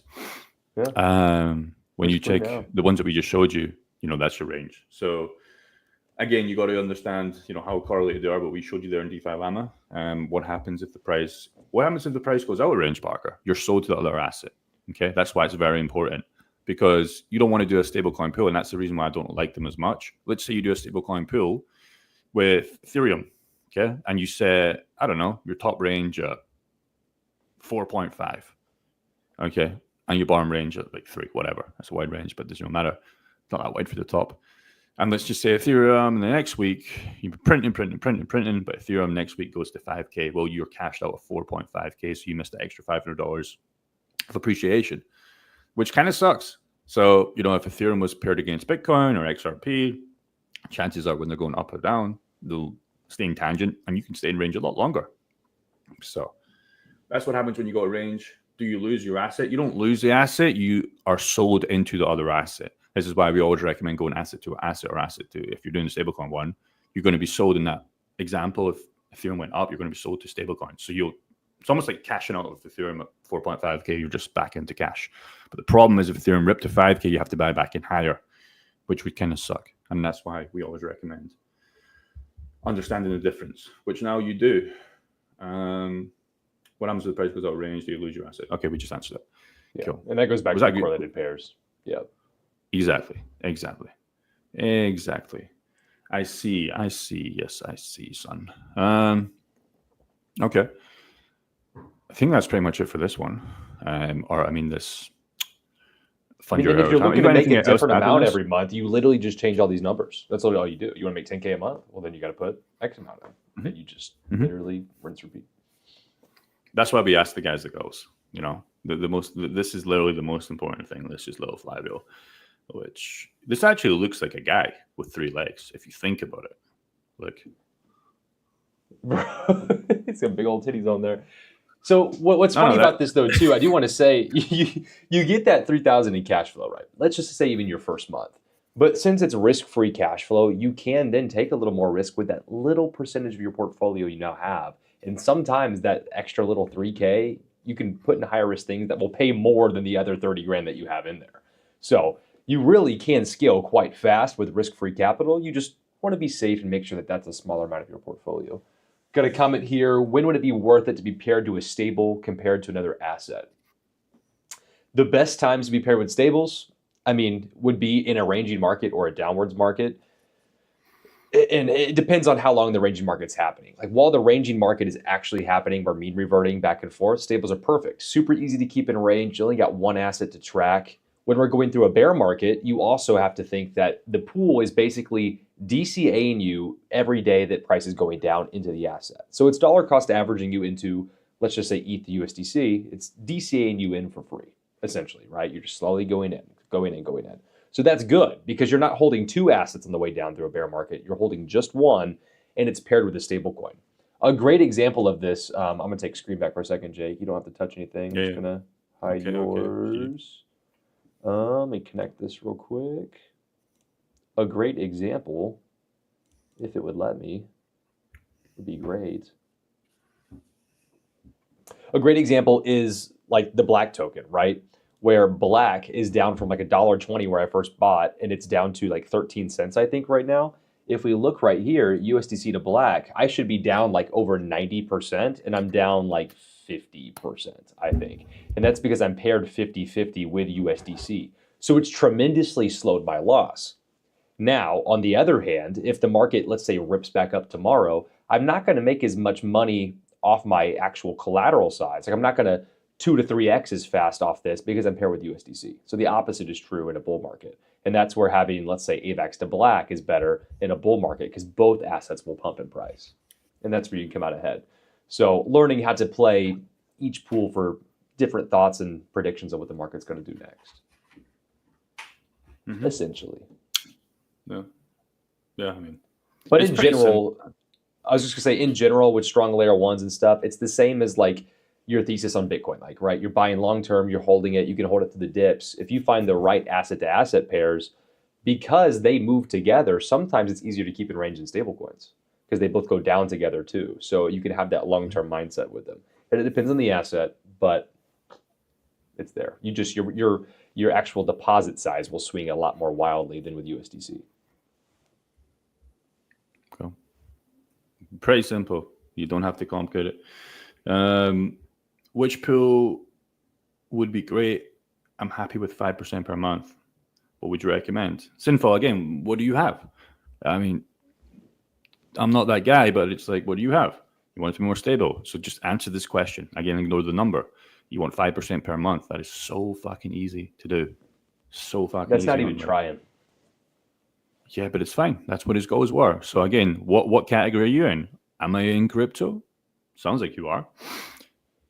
Yeah. When you check the ones that we just showed you, that's your range. So again, you got to understand, how correlated they are. But we showed you there in DeFi Llama. What happens if the price goes out of range, Parker? You're sold to the other asset. Okay, that's why it's very important. Because you don't want to do a stablecoin pool, and that's the reason why I don't like them as much. Let's say you do a stablecoin pool with Ethereum, okay, and you set, I don't know, your top range at 4.5, okay, and your bottom range at like 3, whatever. That's a wide range, but it doesn't matter. It's not that wide for the top. And let's just say Ethereum, and the next week you've been printing, but Ethereum next week goes to 5K. Well, you're cashed out at 4.5K, so you missed the extra $500 of appreciation, which kind of sucks. So, if Ethereum was paired against Bitcoin or XRP, chances are when they're going up or down, they'll stay in tangent and you can stay in range a lot longer. So that's what happens when you go to range. Do you lose your asset? You don't lose the asset. You are sold into the other asset. This is why we always recommend going asset to asset or asset to. If you're doing the stablecoin one, you're going to be sold in that example. If Ethereum went up, you're going to be sold to stablecoin. So it's almost like cashing out of Ethereum at 4.5K, you're just back into cash. But the problem is if Ethereum ripped to 5K, you have to buy back in higher, which would kind of suck. And that's why we always recommend understanding the difference, which now you do. What happens if the price goes out of range? Do you lose your asset? Okay, we just answered that. Yeah. Cool. And that goes back to correlated pairs. Yeah. Exactly. I see. Yes, I see, son. Okay. I think that's pretty much it for this one. This fund your if you're looking to make a different amount every month, you literally just change all these numbers. That's all you do. You want to make 10K a month? Well, then you got to put X amount in. Mm-hmm. And you just literally rinse, repeat. That's why we ask the guys that goes. This is literally the most important thing. This is little flywheel, which this actually looks like a guy with 3 legs if you think about it. Look. He's got big old titties on there. So what's funny about this though too, I do want to say you get that 3,000 in cash flow, right? Let's just say even your first month. But since it's risk-free cash flow, you can then take a little more risk with that little percentage of your portfolio you now have. And sometimes that extra little 3K, you can put in higher risk things that will pay more than the other 30 grand that you have in there. So you really can scale quite fast with risk-free capital. You just want to be safe and make sure that that's a smaller amount of your portfolio. Got a comment here. When would it be worth it to be paired to a stable compared to another asset? The best times to be paired with stables, I mean, would be in a ranging market or a downwards market. And it depends on how long the ranging market's happening. Like while the ranging market is actually happening, we're mean reverting back and forth, stables are perfect. Super easy to keep in range. You only got one asset to track. When we're going through a bear market, you also have to think that the pool is basically DCAing you every day that price is going down into the asset. So it's dollar cost averaging you into, let's just say ETH to USDC. It's DCAing you in for free, essentially, right? You're just slowly going in, going in, going in. So that's good because you're not holding two assets on the way down through a bear market. You're holding just one, and it's paired with a stable coin. A great example of this, I'm going to take screen back for a second, Jake. You don't have to touch anything. I'm just going to hide yours. Let me connect this real quick. A great example, if it would let me, would be great. A great example is like the Black token, right? Where Black is down from like $1.20 where I first bought, and it's down to like 13 cents, I think, right now. If we look right here, USDC to Black, I should be down like over 90%, and I'm down like 50%, I think. And that's because I'm paired 50-50 with USDC. So it's tremendously slowed my loss. Now, on the other hand, if the market, let's say, rips back up tomorrow, I'm not going to make as much money off my actual collateral size. Like I'm not going to 2 to 3x as fast off this because I'm paired with USDC. So the opposite is true in a bull market. And that's where having, let's say, AVAX to Black is better in a bull market because both assets will pump in price. And that's where you can come out ahead. So learning how to play each pool for different thoughts and predictions of what the market's going to do next. Essentially. Yeah. Yeah, I mean. But in general, I was just going to say, in general, with strong layer ones and stuff, it's the same as like your thesis on Bitcoin, like, right? You're buying long-term, you're holding it, you can hold it through the dips. If you find the right asset-to-asset pairs, because they move together, sometimes it's easier to keep in range in stablecoins because they both go down together too. So you can have that long-term mindset with them. And it depends on the asset, but it's there. You just, your actual deposit size will swing a lot more wildly than with USDC. Cool. Pretty simple. You don't have to complicate it. Which pool would be great? I'm happy with 5% per month. What would you recommend? Sinful, again, what do you have? I mean, I'm not that guy, but it's like, what do you have? You want it to be more stable. So just answer this question. Again, ignore the number. You want 5% per month. That is so fucking easy to do. So fucking That's easy. not even trying. Yeah, but it's fine. That's what his goals were. So again, what category are you in? Am I in crypto? Sounds like you are.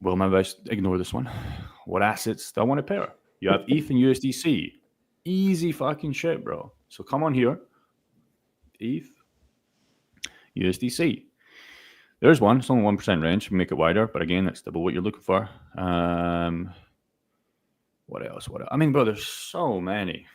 Well, maybe I should ignore this one. What assets do I want to pair? You have ETH and USDC. Easy fucking shit, bro. So come on here. ETH, USDC. There's one. It's only 1% range. Make it wider, but again, that's double what you're looking for. What else? I mean, bro, there's so many.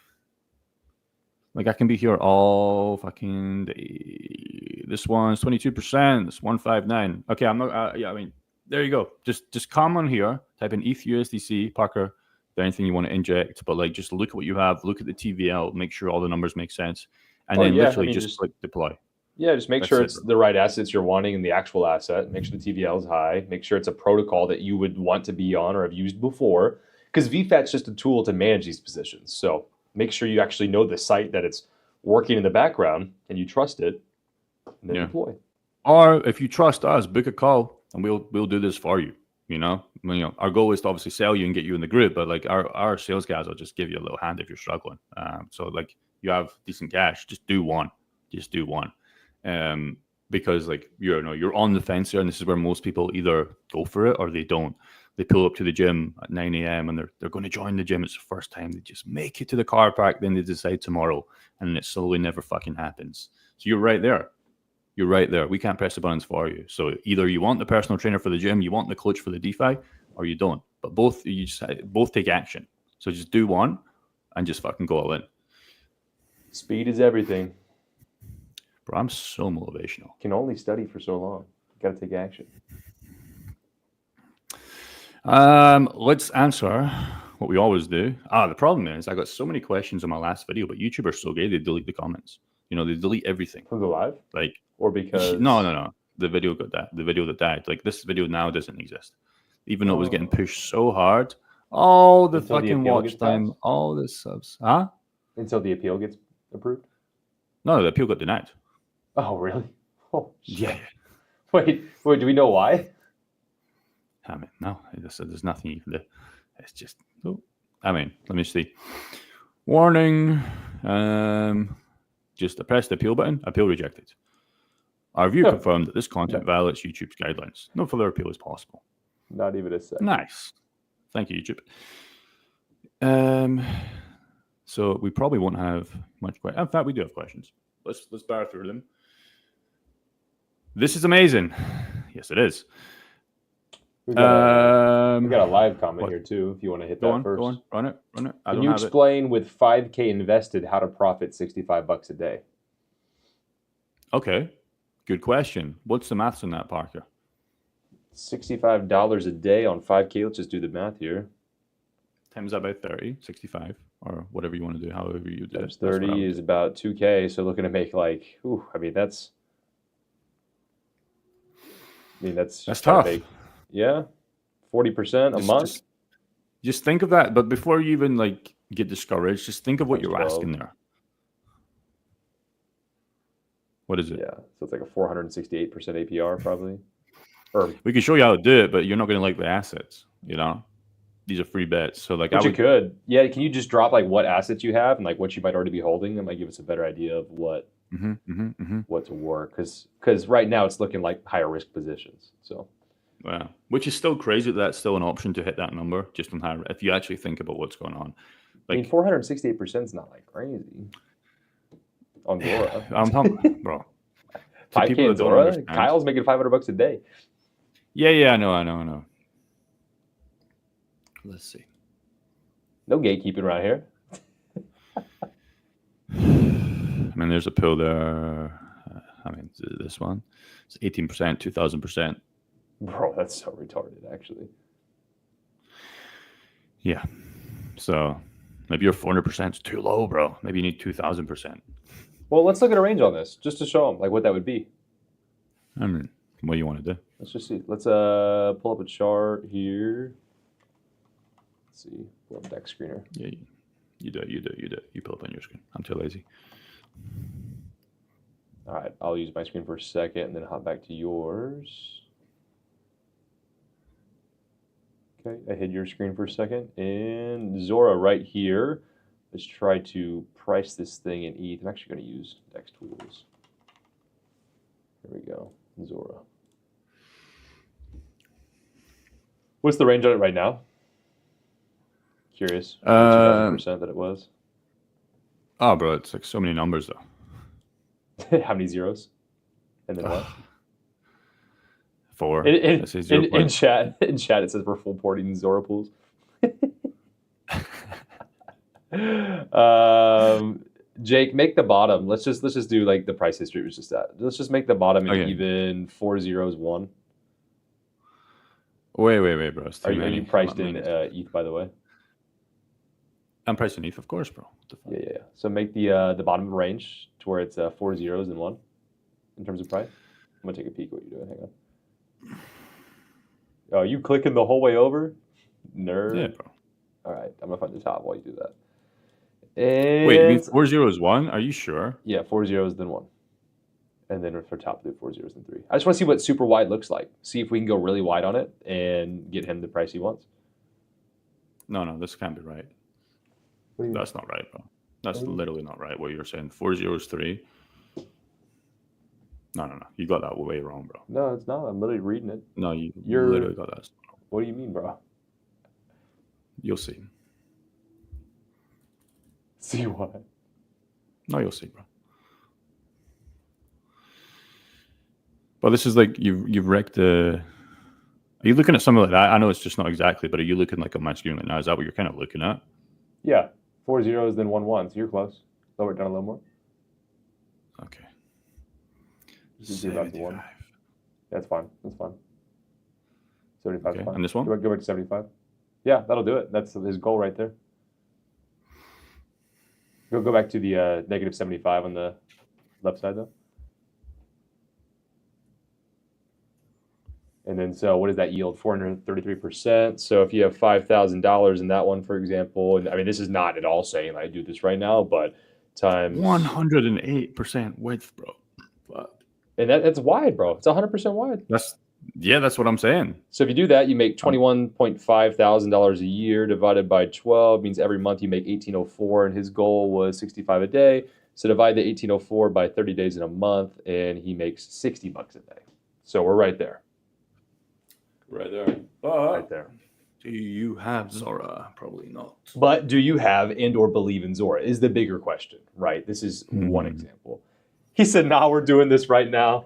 Like I can be here all fucking day. This one's 22%. This 159. Okay, I'm not. Yeah, I mean, there you go. Just come on here. Type in ETH USDC, Parker. There anything you want to inject, but like just look at what you have. Look at the TVL. Make sure all the numbers make sense, and then literally just click deploy. Yeah, just make sure it's the right assets you're wanting in the actual asset. Make sure the TVL is high. Make sure it's a protocol that you would want to be on or have used before. Because VFAT's just a tool to manage these positions. So make sure you actually know the site that it's working in the background and you trust it, and then deploy. Or if you trust us, book a call and we'll do this for you. You know, our goal is to obviously sell you and get you in the group, but like our sales guys will just give you a little hand if you're struggling. So like you have decent cash, just do one. Because like you're on the fence here, and this is where most people either go for it or they don't. They pull up to the gym at 9 a.m. and they're going to join the gym. It's the first time. They just make it to the car park, then they decide tomorrow, and it slowly never fucking happens. So you're right there. We can't press the buttons for you. So either you want the personal trainer for the gym, you want the coach for the DeFi, or you don't. But both take action. So just do one and just fucking go all in. Speed is everything. Bro, I'm so motivational. Can only study for so long. You got to take action. Let's answer what we always do. The problem is I got so many questions on my last video, but YouTube are so gay, they delete the comments. They delete everything. From the live? Like, or because... No. the video the video that died. Like this video now doesn't exist, even though it was getting Oh. pushed so hard. All the Until the fucking appeal watch gets time, passed? all the subs, huh? Until the appeal gets approved? No, the appeal got denied. Oh, really? Oh, shit. Yeah. Wait, do we know why? I mean, no, there's nothing you can do. It's just, I mean, let me see. Warning. Just press the appeal button. Appeal rejected. Our review Huh. confirmed that this content violates YouTube's guidelines. No further appeal is possible. Not even a second. Nice. Thank you, YouTube. So we probably won't have much questions. In fact, we do have questions. Let's bar through them. This is amazing. Yes, it is. We got a live comment what? here too. If you want to hit Go that on, first. go on, run it. I Can don't you have it. explain with 5K invested how to profit $65 a day? Okay, good question. What's the maths on that, Parker? $65 a day on 5K. Let's just do the math here. Times that by 30, 65, or whatever you want to do, however you do Times it. That's what I 30 would is do. about 2K. So looking to make like, that's That's trying to tough. make- yeah, 40% a month. Just think of that. But before you even like get discouraged, just think of what Times you're 12. asking there. What is it? Yeah, so it's like a 468% APR probably. Or We can show you how to do it, but you're not going to like the assets. You know, these are free bets. So like, which you could. Yeah, can you just drop like what assets you have and like what you might already be holding? That might give us a better idea of what to work. Because right now it's looking like higher risk positions. So Yeah, which is still crazy that that's still an option to hit that number just on how if you actually think about what's going on. I mean, Like 468% is not like crazy on Zora. I'm talking, bro. To 5K people on that don't Zora. understand. Kyle's making $500 a day. Yeah, I know. Let's see. No gatekeeping around here. I mean, there's a pill there. I mean, this one, it's 18%, 2,000%. Bro, that's so retarded, actually. Yeah. So maybe your 400% is too low, bro. Maybe you need 2,000%. Well, let's look at a range on this just to show them like what that would be. I mean, what do you want to do? Let's just see. Let's pull up a chart here. Let's see. Pull up deck screener. Yeah, you do. You pull up on your screen. I'm too lazy. All right, I'll use my screen for a second and then hop back to yours. Okay, I hid your screen for a second. And Zora right here. Let's try to price this thing in ETH. I'm actually going to use Dex Tools. There we go, Zora. What's the range on it right now? Curious. 2,000% that it was. Oh, bro, it's like so many numbers though. How many zeros? And then what? 4. In Let's say 0. chat, it says we're full porting Zora pools. Jake, make the bottom. Let's just do like the price history was just that. Let's just make the bottom an even 4 zeros 1. Wait, bro. It's too Are many. you priced I'm in not ETH, by the way? I'm priced in ETH, of course, bro. What the fuck? Yeah. So make the bottom range to where it's 4 zeros and 1 in terms of price. I'm gonna take a peek at what you're doing. Hang on. Oh, you clicking the whole way over? Nerd. Yeah, bro. All right, I'm gonna find the top while you do that. And Wait, you mean 4 zeros 1? Are you sure? yeah, 4 zeros then 1, and then for top do 4 zeros then 3. I just want to see what super wide looks like. See if we can go really wide on it and get him the price he wants. No, this can't be right. What do you That's not right, bro. That's literally not right. What you're saying, 4 zeros 3. No. You got that way wrong, bro. No, it's not. I'm literally reading it. No, you You're- literally got that. What do you mean, bro? You'll see. See what? No, you'll see, bro. But this is like you've wrecked the. Are you looking at something like that? I know it's just not exactly, but are you looking like on my screen right now? Is that what you're kind of looking at? Yeah, 4 zeros then 1 1. So you're close. Lower it down a little more. Okay. You can see about the 1. 75. That's fine. 75 is Okay, fine. and this one? Go back to 75. Yeah, that'll do it. That's his goal right there. Go back to the negative 75 on the left side, though. And then, so what does that yield? 433%. So if you have $5,000 in that one, for example, and I mean, this is not at all saying I do this right now, but times 108% width, bro. Fuck. and that's wide, bro. It's 100% wide. That's what I'm saying. So if you do that, you make $21,500 a year divided by 12 means every month you make 1804, and his goal was 65 a day. So divide the 1804 by 30 days in a month, and he makes $60 a day. So we're right there. Right there. Right there. Do you have Zora? Probably not. But do you have and or believe in Zora is the bigger question, right? This is one example. He said, nah, we're doing this right now.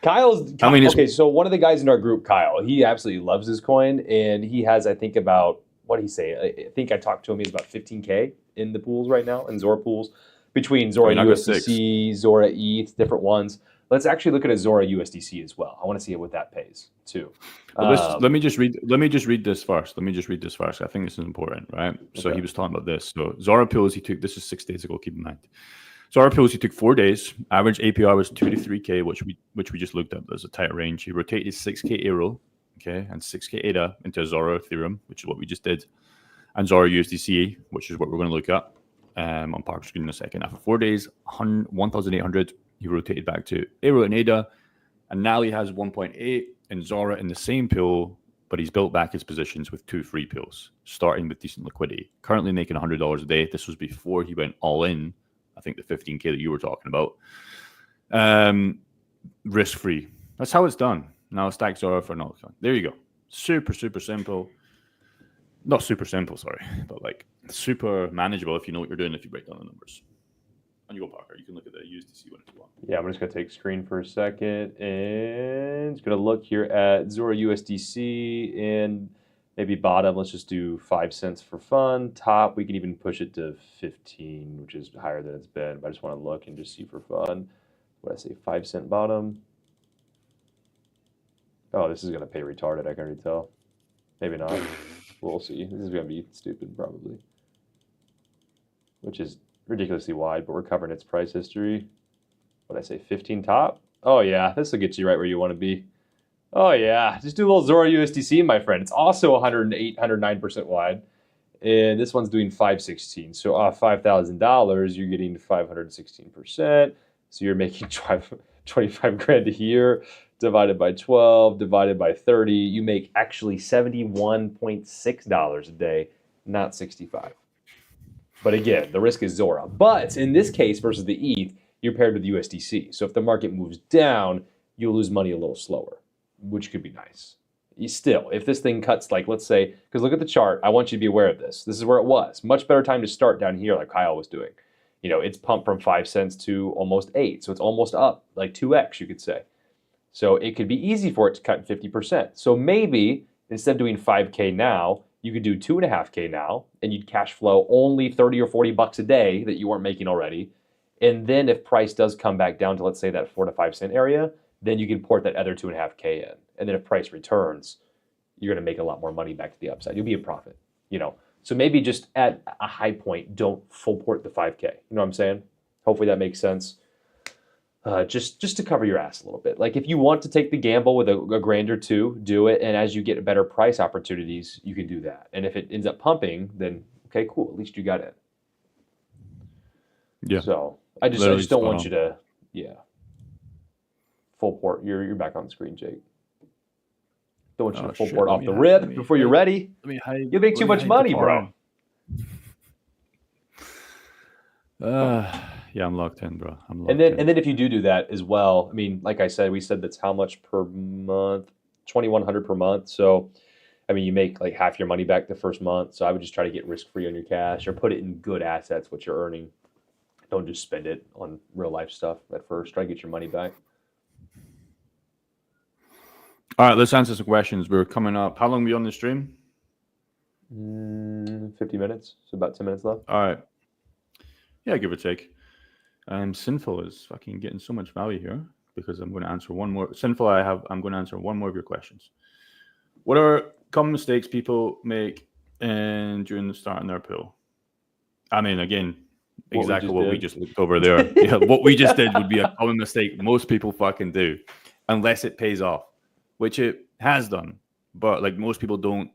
Okay, so one of the guys in our group, Kyle, he absolutely loves his coin, and he has, I think, about, what did he say? I think I talked to him, he's about 15K in the pools right now, in Zora pools, between Zora USDC, Zora ETH, different ones. Let's actually look at a Zora USDC as well. I want to see what that pays too. Let me just read this first. I think this is important, right? So he was talking about this. So Zora pools, this is 6 days ago, keep in mind. Zora pools, he took 4 days. Average APR was 2 to 3K, which we just looked at. There's a tight range. He rotated 6K Eero, okay, and 6K ADA into Zora Ethereum, which is what we just did, and Zora USDC, which is what we're going to look at on Parker Screen in a second. After 4 days, 1,800, he rotated back to Eero and ADA, and now he has 1.8 in Zora in the same pool, but he's built back his positions with 2 free pools, starting with decent liquidity. Currently making $100 a day. This was before he went all in. I think the 15K that you were talking about. Risk-free. That's how it's done. Now stack Zora for another coin. There you go. Super, super simple. Not super simple, sorry, but like super manageable if you know what you're doing, if you break down the numbers. On you go, Parker. You can look at the USDC one if you want. Yeah, I'm just going to take screen for a second, and just going to look here at Zora USDC, and maybe bottom, let's just do 5 cents for fun. Top, we can even push it to 15, which is higher than it's been, but I just want to look and just see for fun. What did I say, 5 cent bottom? Oh, this is going to pay retarded, I can already tell. Maybe not. We'll see. This is going to be stupid, probably. Which is ridiculously wide, but we're covering its price history. What did I say, 15 top? Oh yeah, this will get you right where you want to be. Oh yeah, just do a little Zora USDC, my friend. It's also 108, 109% wide. And this one's doing 516. So off $5,000, you're getting 516%. So you're making 25 grand a year, divided by 12, divided by 30. You make actually $71.6 a day, not 65. But again, the risk is Zora. But in this case versus the ETH, you're paired with USDC. So if the market moves down, you'll lose money a little slower, which could be nice. Still, if this thing cuts, like, let's say, because look at the chart, I want you to be aware of this. This is where it was. Much better time to start down here like Kyle was doing. You know, it's pumped from 5 cents to almost 8. So it's almost up, like 2x, you could say. So it could be easy for it to cut 50%. So maybe instead of doing 5K now, you could do 2.5K now, and you'd cash flow only 30 or 40 bucks a day that you weren't making already. And then if price does come back down to, let's say, that 4 to 5 cent area, then you can port that other 2.5K in. And then if price returns, you're going to make a lot more money back to the upside. You'll be in profit, you know. So maybe just at a high point, don't full port the 5K. You know what I'm saying? Hopefully that makes sense. Just to cover your ass a little bit. Like if you want to take the gamble with a grand or two, do it. And as you get better price opportunities, you can do that. And if it ends up pumping, then okay, cool. At least you got it. Yeah. So I just don't want you to, full port. You're back on the screen, Jake. Don't want you to full port off the rip before you're ready. You'll make too much money, bro. Yeah, I'm locked in, bro. And then if you do that as well, I mean, like I said, we said that's how much per month, $2,100 per month. So, I mean, you make like half your money back the first month. So I would just try to get risk-free on your cash or put it in good assets, what you're earning. Don't just spend it on real life stuff at first. Try to get your money back. All right, let's answer some questions. We're coming up. How long are we on the stream? 50 minutes. So about 10 minutes left. All right. Yeah, give or take. Sinful is fucking getting so much value here because I'm going to answer one more. Sinful, I'm going to answer one more of your questions. What are common mistakes people make during the start in their pool? I mean, again, exactly what we just looked over there. Yeah, what we just did would be a common mistake most people fucking do, unless it pays off, which it has done. But like most people don't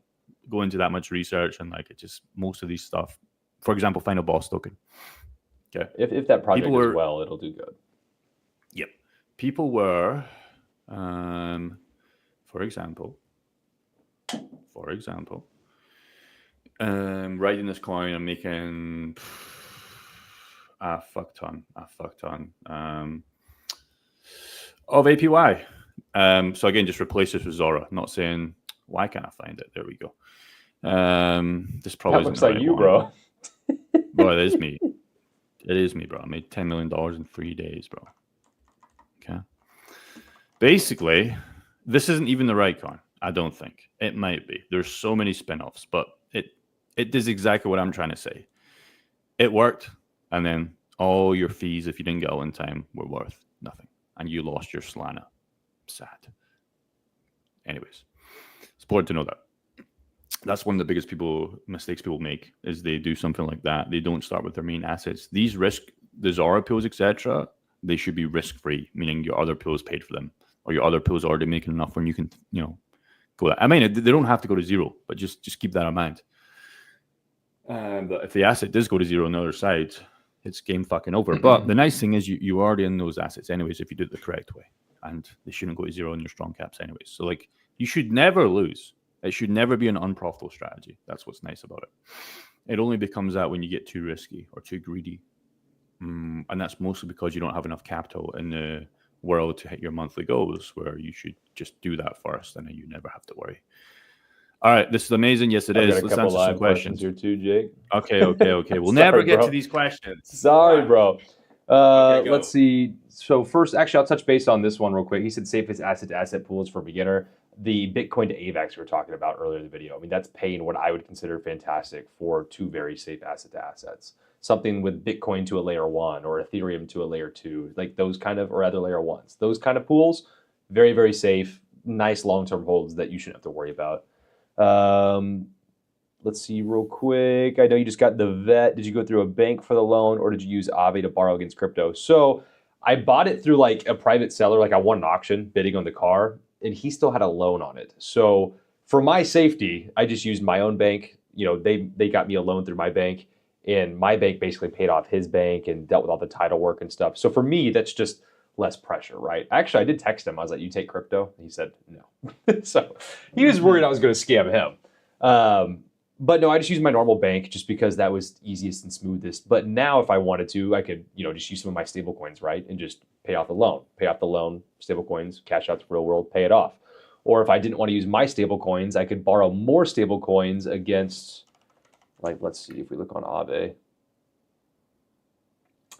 go into that much research, and like it just most of these stuff. For example, Final Boss token. Okay, if that project goes well, it'll do good. Yep, people were, for example, writing this coin and making a fuck ton of APY. So again, just replace this with Zora. Not saying why can't I find it? There we go. This probably looks like you, bro. Bro, it is me. It is me, bro. I made $10 million in 3 days, bro. Okay. Basically, this isn't even the right coin. I don't think it might be. There's so many spin-offs, but it does exactly what I'm trying to say. It worked, and then all your fees, if you didn't get out in time, were worth nothing, and you lost your Solana. Sad. Anyways, it's important to know that. That's one of the biggest mistakes people make is they do something like that. They don't start with their main assets. These the Zora pools, etc., they should be risk-free, meaning your other pools paid for them, or your other pools are already making enough when you can, go that. I mean, they don't have to go to zero, but just keep that in mind. But if the asset does go to zero on the other side, it's game fucking over. Mm-hmm. But the nice thing is you're already in those assets anyways if you do it the correct way, and they shouldn't go to zero in your strong caps anyways. So like you should never lose. It should never be an unprofitable strategy. That's what's nice about it. It only becomes that when you get too risky or too greedy, and that's mostly because you don't have enough capital in the world to hit your monthly goals, where you should just do that first, and then you never have to worry. All right, this is amazing. Yes, it is. Let's answer some questions here too, Jake. Okay. We'll never get to these questions. Sorry, bro. Okay, let's see. So first, actually, I'll touch base on this one real quick. He said safest asset-to-asset pools for beginner. The Bitcoin to AVAX we were talking about earlier in the video. I mean, that's paying what I would consider fantastic for two very safe asset-to-assets. Something with Bitcoin to a layer 1 or Ethereum to a layer 2, like those kind of, or other layer 1s. Those kind of pools, very, very safe, nice long-term holds that you shouldn't have to worry about. Let's see real quick. I know you just got the vet. Did you go through a bank for the loan, or did you use Aave to borrow against crypto? So I bought it through like a private seller. Like I won an auction bidding on the car, and he still had a loan on it. So for my safety, I just used my own bank. They got me a loan through my bank, and my bank basically paid off his bank and dealt with all the title work and stuff. So for me, that's just less pressure, right? Actually, I did text him. I was like, "You take crypto?" And he said no. So he was worried I was going to scam him. But no, I just used my normal bank just because that was easiest and smoothest. But now if I wanted to, I could, just use some of my stable coins, right? And just pay off the loan, stable coins, cash out to real world, pay it off. Or if I didn't want to use my stable coins, I could borrow more stable coins against, like, let's see if we look on Aave.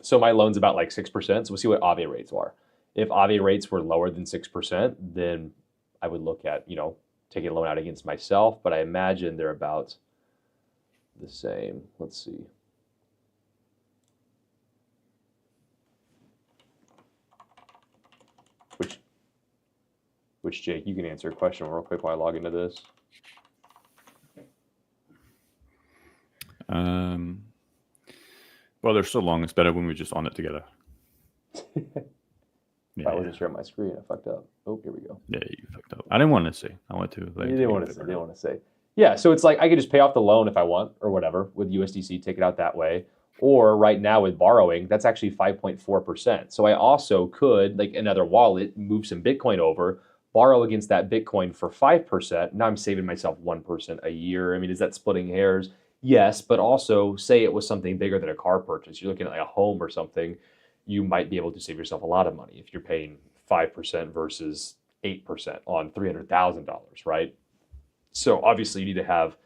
So my loan's about like 6%. So we'll see what Aave rates are. If Aave rates were lower than 6%, then I would look at, taking a loan out against myself. But I imagine they're about the same. Let's see. Which Jake, you can answer a question real quick while I log into this. Well, they're so long. It's better when we're just on it together. I wasn't sharing my screen. I fucked up. Oh, here we go. Yeah, you fucked up. I didn't want to say. I wanted to. You didn't want to say. Yeah, so it's like I could just pay off the loan if I want or whatever with USDC, take it out that way. Or right now with borrowing, that's actually 5.4%. So I also could, like another wallet, move some Bitcoin over, borrow against that Bitcoin for 5%. Now I'm saving myself 1% a year. I mean, is that splitting hairs? Yes, but also say it was something bigger than a car purchase. You're looking at like a home or something, you might be able to save yourself a lot of money if you're paying 5% versus 8% on $300,000, right? So obviously you need to have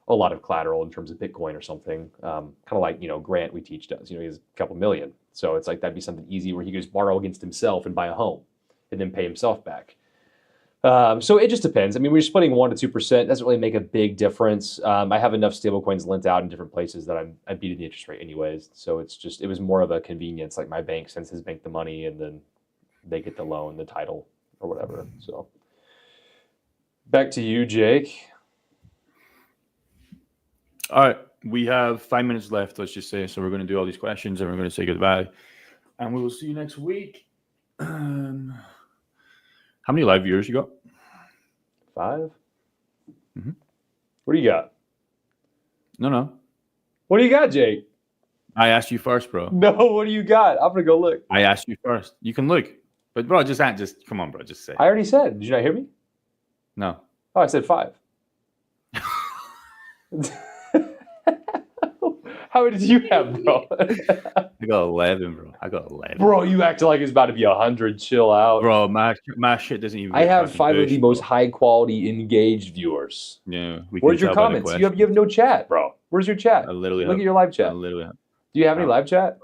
a lot of collateral in terms of Bitcoin or something, kind of like, Grant we teach does. He has a couple million. So it's like that'd be something easy where he could just borrow against himself and buy a home and then pay himself back. So it just depends. I mean, we're splitting 1% to 2%. Doesn't really make a big difference. I have enough stable coins lent out in different places that I'm beating the interest rate anyways. So it was more of a convenience. Like my bank sends his bank the money and then they get the loan, the title or whatever. So back to you, Jake. All right. we have 5 minutes left, let's just say. So we're going to do all these questions and we're going to say goodbye. And we will see you next week. How many live viewers you got? 5? Mhm. What do you got? No. What do you got, Jake? I asked you first, bro. No, what do you got? I'm gonna go look. I asked you first. You can look. But, bro, just come on, bro. Just say. I already said. Did you not hear me? No. Oh, I said 5. How many did you have, bro? I got 11, bro. I got 11. Bro, you acting like it's about to be 100. Chill out. Bro, my shit doesn't even. I get have fucking 5 of pushed, the most bro. high quality engaged viewers. Yeah. We Where's can your tell by the comments? You have no chat, bro. Where's your chat? I literally Look have, at your live I chat. literally have. Do you have any live chat?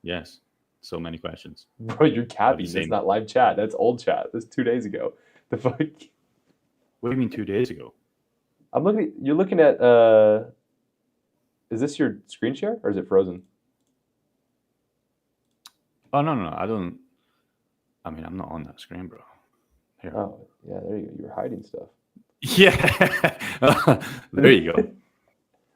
Yes. So many questions. Bro, you're capping. I've That's seen- not live chat. That's old chat. That's 2 days ago. The fuck? What do you mean 2 days ago? I'm looking. You're looking at. Is this your screen share or is it frozen? Oh, no. I don't. I mean, I'm not on that screen, bro. Here. Oh, yeah. There you go. You were hiding stuff. Yeah. There you go.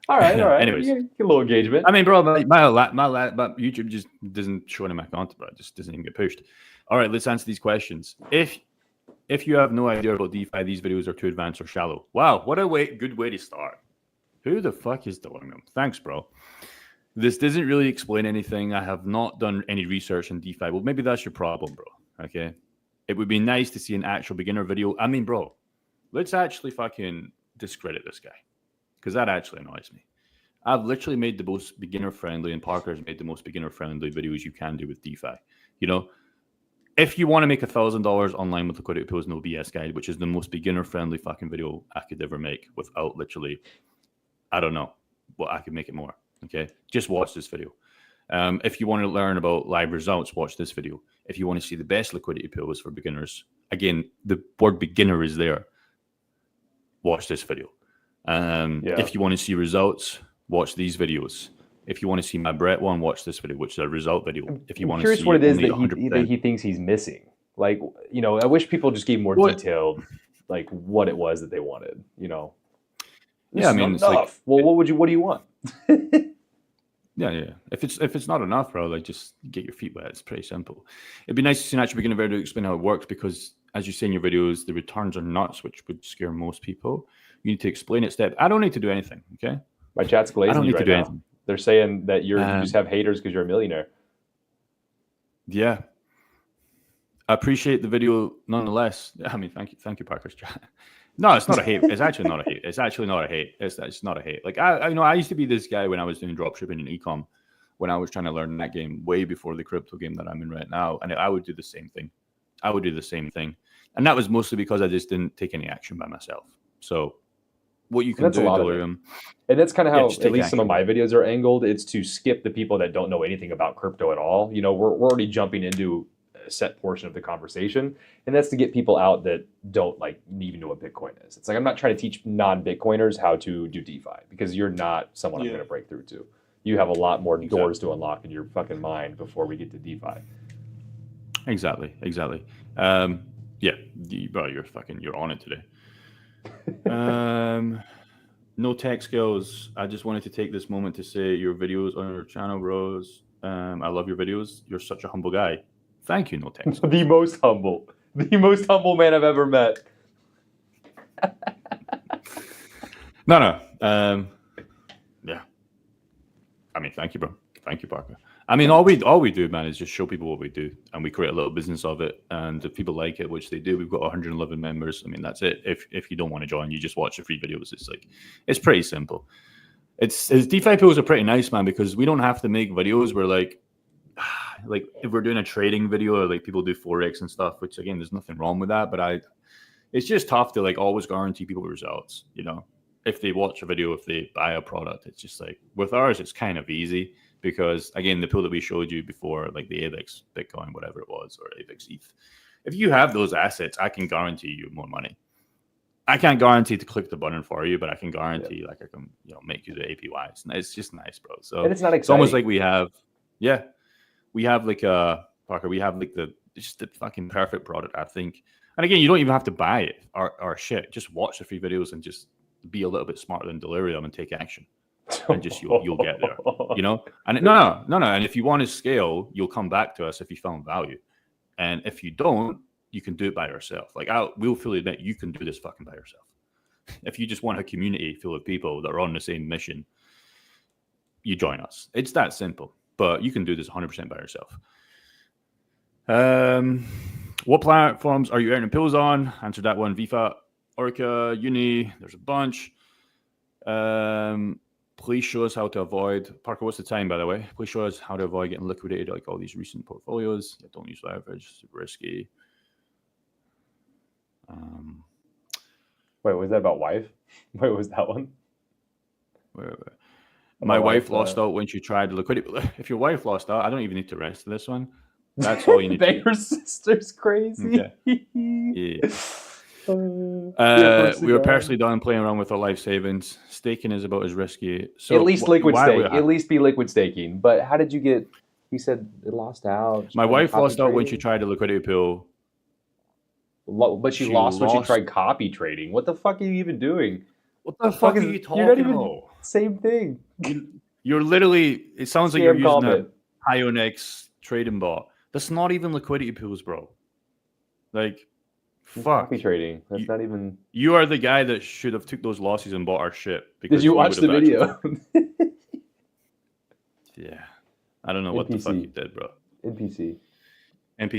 All right. Anyways. You get a little engagement. I mean, bro, my YouTube just doesn't show any of my content, bro. It just doesn't even get pushed. All right, let's answer these questions. If you have no idea about DeFi, these videos are too advanced or shallow. Wow, what a good way to start. Who the fuck is doing them? Thanks, bro. This doesn't really explain anything. I have not done any research on DeFi. Well, maybe that's your problem, bro. Okay. It would be nice to see an actual beginner video. I mean, bro, let's actually fucking discredit this guy, because that actually annoys me. I've literally made the most beginner-friendly, and Parker's made the most beginner-friendly videos you can do with DeFi. You know, if you want to make $1,000 online with liquidity pools no BS guide, which is the most beginner-friendly fucking video I could ever make without literally, I don't know, well, I could make it more. Okay, just watch this video. If you want to learn about live results, watch this video. If you want to see the best liquidity pools for beginners, again, the word beginner is there. Watch this video. If you want to see results, watch these videos. If you want to see my Brett one, watch this video, which is a result video. If you want to see what it is only that he thinks he's missing. Like, you know, I wish people just gave more detailed, like what it was that they wanted. You know. Yeah, I mean, it's like, well, what do you want? Yeah. If it's not enough, bro, like just get your feet wet. It's pretty simple. It'd be nice to see an actual beginner video to explain how it works, because as you say in your videos, the returns are nuts, which would scare most people. You need to explain it step. I don't need to do anything. Okay. My chat's glazing. I don't need to do now. anything. They're saying that you just have haters because you're a millionaire. Yeah. I appreciate the video nonetheless. I mean, thank you, Parker's chat. No, it's not a hate. It's actually not a hate. It's actually not a hate. It's not a hate. Like I used to be this guy when I was doing dropshipping and ecom, when I was trying to learn that game way before the crypto game that I'm in right now, and I would do the same thing. And that was mostly because I just didn't take any action by myself. So what you can do, Delirium, and that's kind of how at least action. some of my videos are angled. It's to skip the people that don't know anything about crypto at all. You know, we're already jumping into a set portion of the conversation, and that's to get people out that don't like even know what Bitcoin is. It's like I'm not trying to teach non-Bitcoiners how to do DeFi, because you're not someone I'm going to break through to. You have a lot more doors to unlock in your fucking mind before we get to DeFi. Exactly. Yeah, bro, you're on it today. No tech skills. I just wanted to take this moment to say your videos on your channel, bros. I love your videos. You're such a humble guy. Thank you, no tech skills. The most humble man I've ever met. No. Yeah. I mean, thank you, bro. Thank you, Parker. I mean, all we do, man, is just show people what we do, and we create a little business of it. And if people like it, which they do, we've got 111 members. I mean, that's it. If you don't want to join, you just watch the free videos. It's pretty simple. It's DeFi pools are pretty nice, man, because we don't have to make videos where like if we're doing a trading video, or like people do Forex and stuff, which again, there's nothing wrong with that, but it's just tough to like always guarantee people results, you know. If they watch a video, if they buy a product, it's just like with ours, it's kind of easy. Because again, the pool that we showed you before, like the AVAX Bitcoin, whatever it was, or AVAX ETH, if you have those assets, I can guarantee you more money. I can't guarantee to click the button for you, but I can guarantee like I can, make you the APYs. It's just nice, bro. So and it's not exciting. It's almost like we have like Parker, we have like just the fucking perfect product, I think. And again, you don't even have to buy it or shit. Just watch the free videos and just be a little bit smarter than Delirium and take action. and just you'll get there. You know, and no. And if you want to scale, you'll come back to us if you found value. And if you don't, you can do it by yourself. Like we'll fully admit you can do this fucking by yourself. If you just want a community full of people that are on the same mission, you join us. It's that simple. But you can do this 100% by yourself. What platforms are you earning pills on? Answer that one. VFA, Orca, Uni. There's a bunch. Please show us how to avoid. Parker, what's the time, by the way? Please show us how to avoid getting liquidated like all these recent portfolios. Yeah, don't use leverage. Super risky. Wait, was that about wife? Wait, was that one? Wait. My wife lost out when she tried liquidity. If your wife lost out, I don't even need to rest this one. That's all you need to do. Your sister's crazy. Okay. Yeah. We were personally done playing around with our life savings. Staking is about as risky. So at least liquid stake. At least be liquid staking. But how did you get? He said it lost out. My wife lost out when she tried a liquidity pill. But she lost when she tried copy trading. What the fuck are you even doing? What the fuck are you talking about? Same thing. You're literally. It sounds like you're using a Pionex trading bot. That's not even liquidity pools, bro. Like, fuck. Copy trading. That's not even. You are the guy that should have took those losses and bought our shit. Did you watch the video? Yeah. I don't know what the fuck you did, bro. NPC. I'm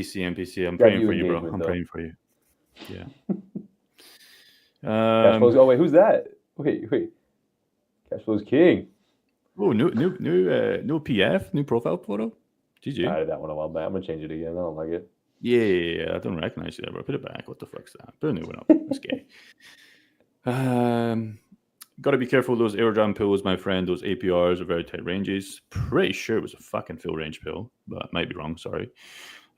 praying for you, bro. I'm praying for you. Yeah. Oh wait, who's that? Wait. Cashflow's king. Oh, new PF, new profile photo. GG. I added that one a while back. I'm gonna change it again. I don't like it. Yeah, I don't recognize you there, bro. Put it back. What the fuck's that? Put a new one up. That's gay. Got to be careful with those airdrop pills, my friend. Those APRs are very tight ranges. Pretty sure it was a fucking full range pill, but might be wrong. Sorry.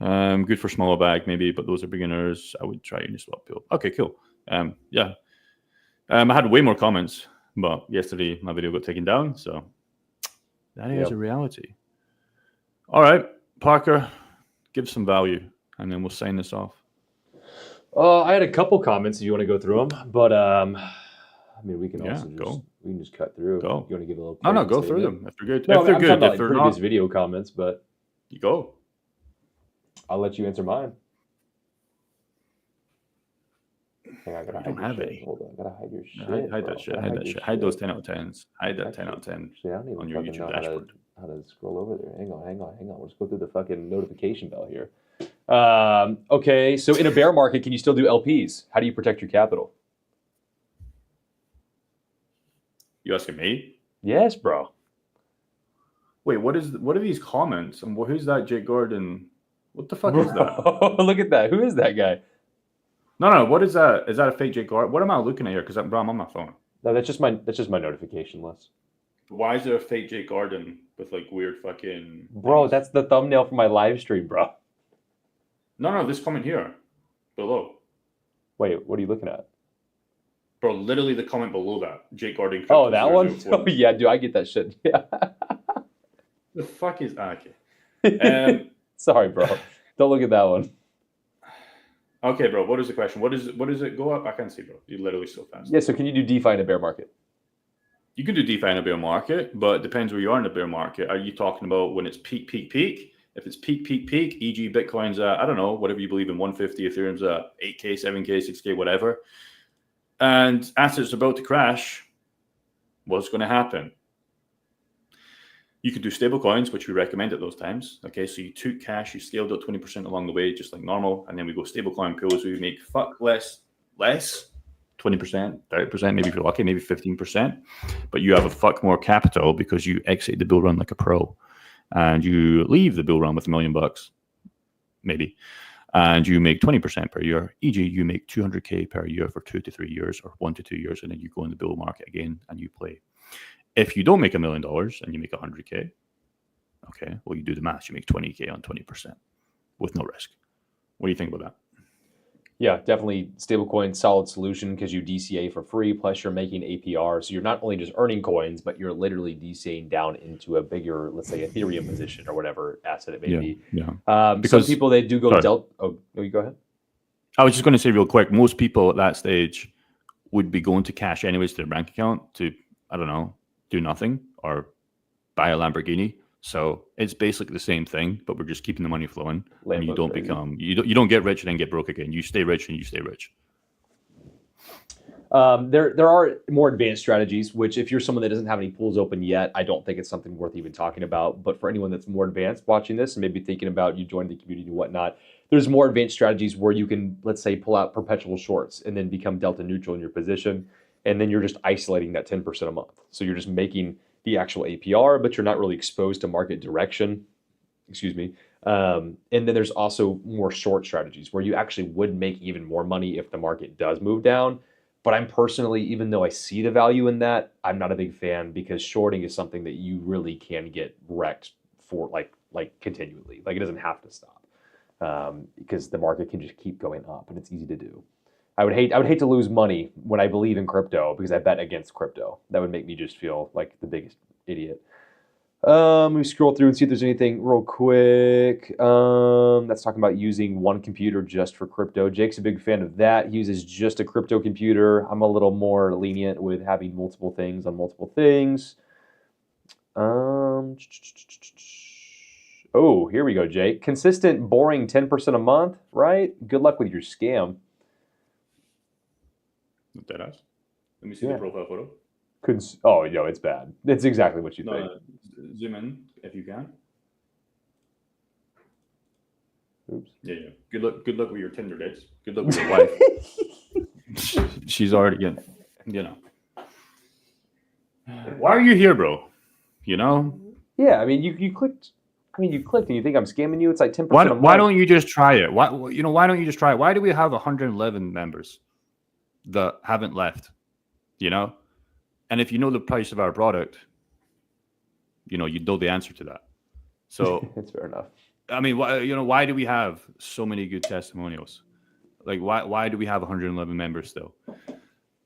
Good for smaller bag maybe, but those are beginners. I would try Uniswap pill. Okay, cool. Yeah. I had way more comments, but yesterday my video got taken down, so that is a reality. All right, Parker, give some value, and then we'll sign this off. I had a couple comments if you want to go through them, but I mean, we can also just cut through. Go. You want to give a little? No, go through them if they're good. No, if they're good, if they're not video comments, but you go. I'll let you answer mine. I don't have any. Hold on, I gotta hide your shit. Hide that shit. Hide that shit. Hide those 10 out of 10s. Hide that 10 out of 10 See, I don't even on your YouTube dashboard. How to scroll over there. Hang on. Let's go through the fucking notification bell here. Okay, so in a bear market, can you still do LPs? How do you protect your capital? You asking me? Yes, bro. Wait, what are these comments? And who's that Jake Gordon? What the fuck is that? Look at that. Who is that guy? No. What is that? Is that a fake Jake Gordon? What am I looking at here? Because I'm on my phone. No, that's just my notification list. Why is there a fake Jake Gordon with like weird fucking? Bro, that's the thumbnail for my live stream, bro. No, this comment here, below. Wait, what are you looking at? Bro, literally the comment below that, Jake Gordon. Oh, that one? Oh, yeah, dude, I get that shit. Yeah. The fuck is okay? Sorry, bro. Don't look at that one. Okay, bro. What is the question? What is it? Go up. I can't see, bro. You're literally so fast. Yeah. So can you do DeFi in a bear market? You can do DeFi in a bear market, but it depends where you are in the bear market. Are you talking about when it's peak? If it's peak, e.g. Bitcoin's at, I don't know, whatever you believe in, 150, Ethereum's at 8K, 7K, 6K, whatever, and assets are about to crash, what's going to happen? You could do stable coins, which we recommend at those times. Okay, so you took cash, you scaled up 20% along the way, just like normal, and then we go stable coin pools. We make less, 20%, 30%, maybe if you're lucky, maybe 15%. But you have a fuck more capital because you exit the bull run like a pro, and you leave the bull run with $1 million, maybe, and you make 20% per year. E.g., you make 200K per year for 2 to 3 years, or 1 to 2 years, and then you go in the bull market again and you play. If you don't make $1 million and you make 100K, okay, well, you do the math. You make 20K on 20% with no risk. What do you think about that? Yeah, definitely stablecoin, solid solution because you DCA for free, plus you're making APR. So you're not only just earning coins, but you're literally DCAing down into a bigger, let's say, Ethereum position or whatever asset it may be. Yeah. Because some people, they do go delta. Oh, you go ahead. I was just going to say real quick, most people at that stage would be going to cash anyways to their bank account to, I don't know, do nothing or buy a Lamborghini. So it's basically the same thing, but we're just keeping the money flowing, and you Lambo's don't crazy. become you don't get rich and then get broke again. You stay rich and you stay rich. There are more advanced strategies, which if you're someone that doesn't have any pools open yet, I don't think it's something worth even talking about. But for anyone that's more advanced watching this and maybe thinking about you joining the community and whatnot, there's more advanced strategies where you can, let's say, pull out perpetual shorts and then become delta neutral in your position. And then you're just isolating that 10% a month. So you're just making the actual APR, but you're not really exposed to market direction. Excuse me. And then there's also more short strategies where you actually would make even more money if the market does move down. But I'm personally, even though I see the value in that, I'm not a big fan because shorting is something that you really can get wrecked for like continually. Like it doesn't have to stop because the market can just keep going up and it's easy to do. I would hate to lose money when I believe in crypto because I bet against crypto. That would make me just feel like the biggest idiot. Let me scroll through and see if there's anything real quick. That's talking about using one computer just for crypto. Jake's a big fan of that. He uses just a crypto computer. I'm a little more lenient with having multiple things on multiple things. Oh, here we go, Jake. Consistent, boring 10% a month, right? Good luck with your scam. Dead ass. Let me see the profile photo. Oh, yo, it's bad. It's exactly what you think. Zoom in if you can. Oops. Yeah. Good luck with your Tinder dates. Good luck with your wife. She's already getting, Why are you here, bro? Yeah, I mean, you clicked. You clicked and you think I'm scamming you. It's like 10% a month. Why don't you just try it? Why don't you just try it? Why do we have 111 members that haven't left? And if you know the price of our product, you know the answer to that. So it's fair enough. I mean, why do we have so many good testimonials? Like, why do we have 111 members still?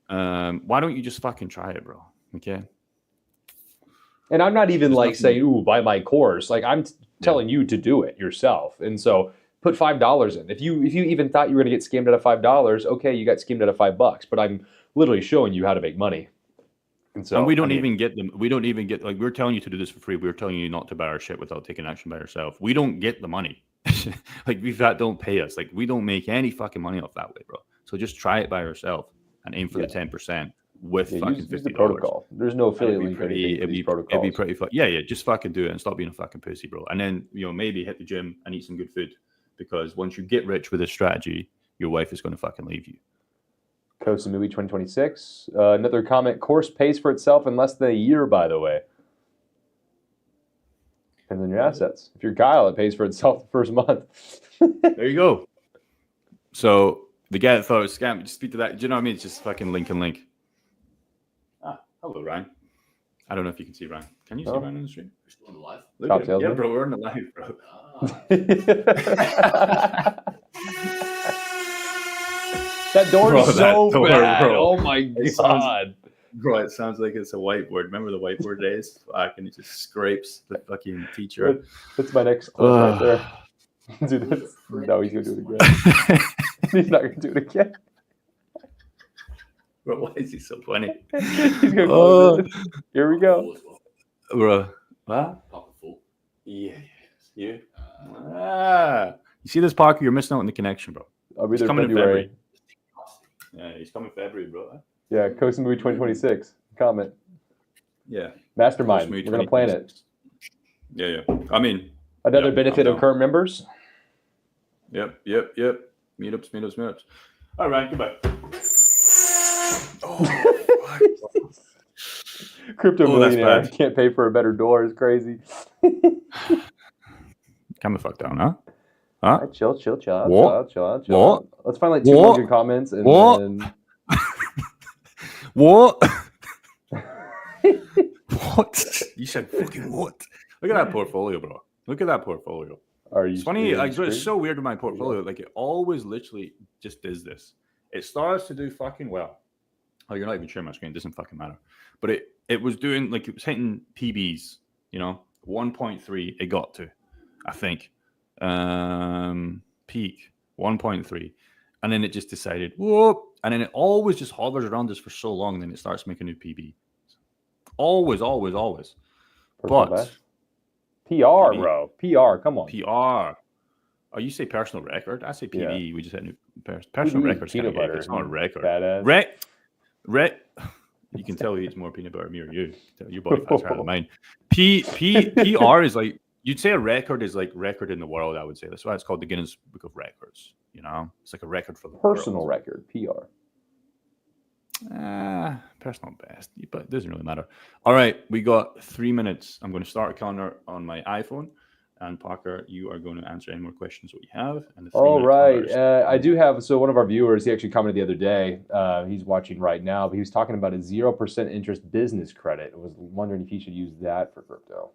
Why don't you just fucking try it, bro? Okay. And I'm not even saying, "Ooh, buy my course." Like I'm telling you to do it yourself. And so put $5 in. If you even thought you were going to get scammed out of $5, okay, you got scammed out of $5. But I'm literally showing you how to make money. And we don't even get them. We don't even get, like, we're telling you to do this for free. We're telling you not to buy our shit without taking action by yourself. We don't get the money. Like, don't pay us. Like, we don't make any fucking money off that way, bro. So just try it by yourself and aim for the 10% with fucking $50. The protocol. There's no affiliate link or anything for these protocols. It'd be pretty fun. Yeah. Just fucking do it and stop being a fucking pussy, bro. And then, maybe hit the gym and eat some good food, because once you get rich with this strategy, your wife is going to fucking leave you. Kosamui 2026. Another comment. Course pays for itself in less than a year, by the way. Depends on your assets. If you're Kyle, it pays for itself the first month. There you go. So the guy that thought it was a scam, just speak to that. Do you know what I mean? It's just fucking link and link. Hello, Ryan. I don't know if you can see Ryan. Can you see Ryan on the stream? We're still on the live. Top salesman. Yeah, bro, we're on the live, bro. That door is so bad. Bro. Oh my god. Bro, it sounds like it's a whiteboard. Remember the whiteboard days? And it just scrapes the fucking teacher. That's my next clip right there. Dude, no, he's gonna do it again. He's not gonna do it again. Bro, why is he so funny? He's gonna close it. Here we go. Bro. What? Pocket full. Yeah. You? You see this, Parker? You're missing out on the connection, bro. I'll be He's there coming in February. Yeah, he's coming February, bro. Yeah, Kosamui 2026. Comment. Yeah. Mastermind. We're gonna plan it. Yeah. I mean, another benefit of current members. Yep. Meetups. All right, goodbye. Crypto millionaire can't pay for a better door is crazy. Calm the fuck down, huh? Right, chill. What? Chill. Let's find like 2 more good comments and then... What? What? You said fucking what? Look at that portfolio, bro. Look at that portfolio. It's funny. It's so weird with my portfolio. Like, it always literally just does this. It starts to do fucking well. Oh, you're not even sharing my screen. It doesn't fucking matter. But it was doing, like, it was hitting PBs, 1.3 it got to, I think. Peak 1.3. And then it just decided, whoop. And then it always just hovers around this for so long. And then it starts making a new PB. Always. Personal but best? PR, PB. bro. PR. Come on. PR. Oh, you say personal record? I say PB. Yeah. We just had new personal PB, records. peanut butter. It's not a record. Badass. You can tell he eats more peanut butter than me or you. Your body fat's higher than mine. PR is like, you'd say a record is like record in the world, I would say. That's why it's called the Guinness Book of Records. You know, it's like a record for the Personal world. record. PR. Personal best, but it doesn't really matter. All right, we got 3 minutes. I'm going to start a counter on my iPhone. And Parker, you are going to answer any more questions that we have. And the All right. I do have, so one of our viewers, he actually commented the other day. He's watching right now, but he was talking about a 0% interest business credit. I was wondering if he should use that for crypto.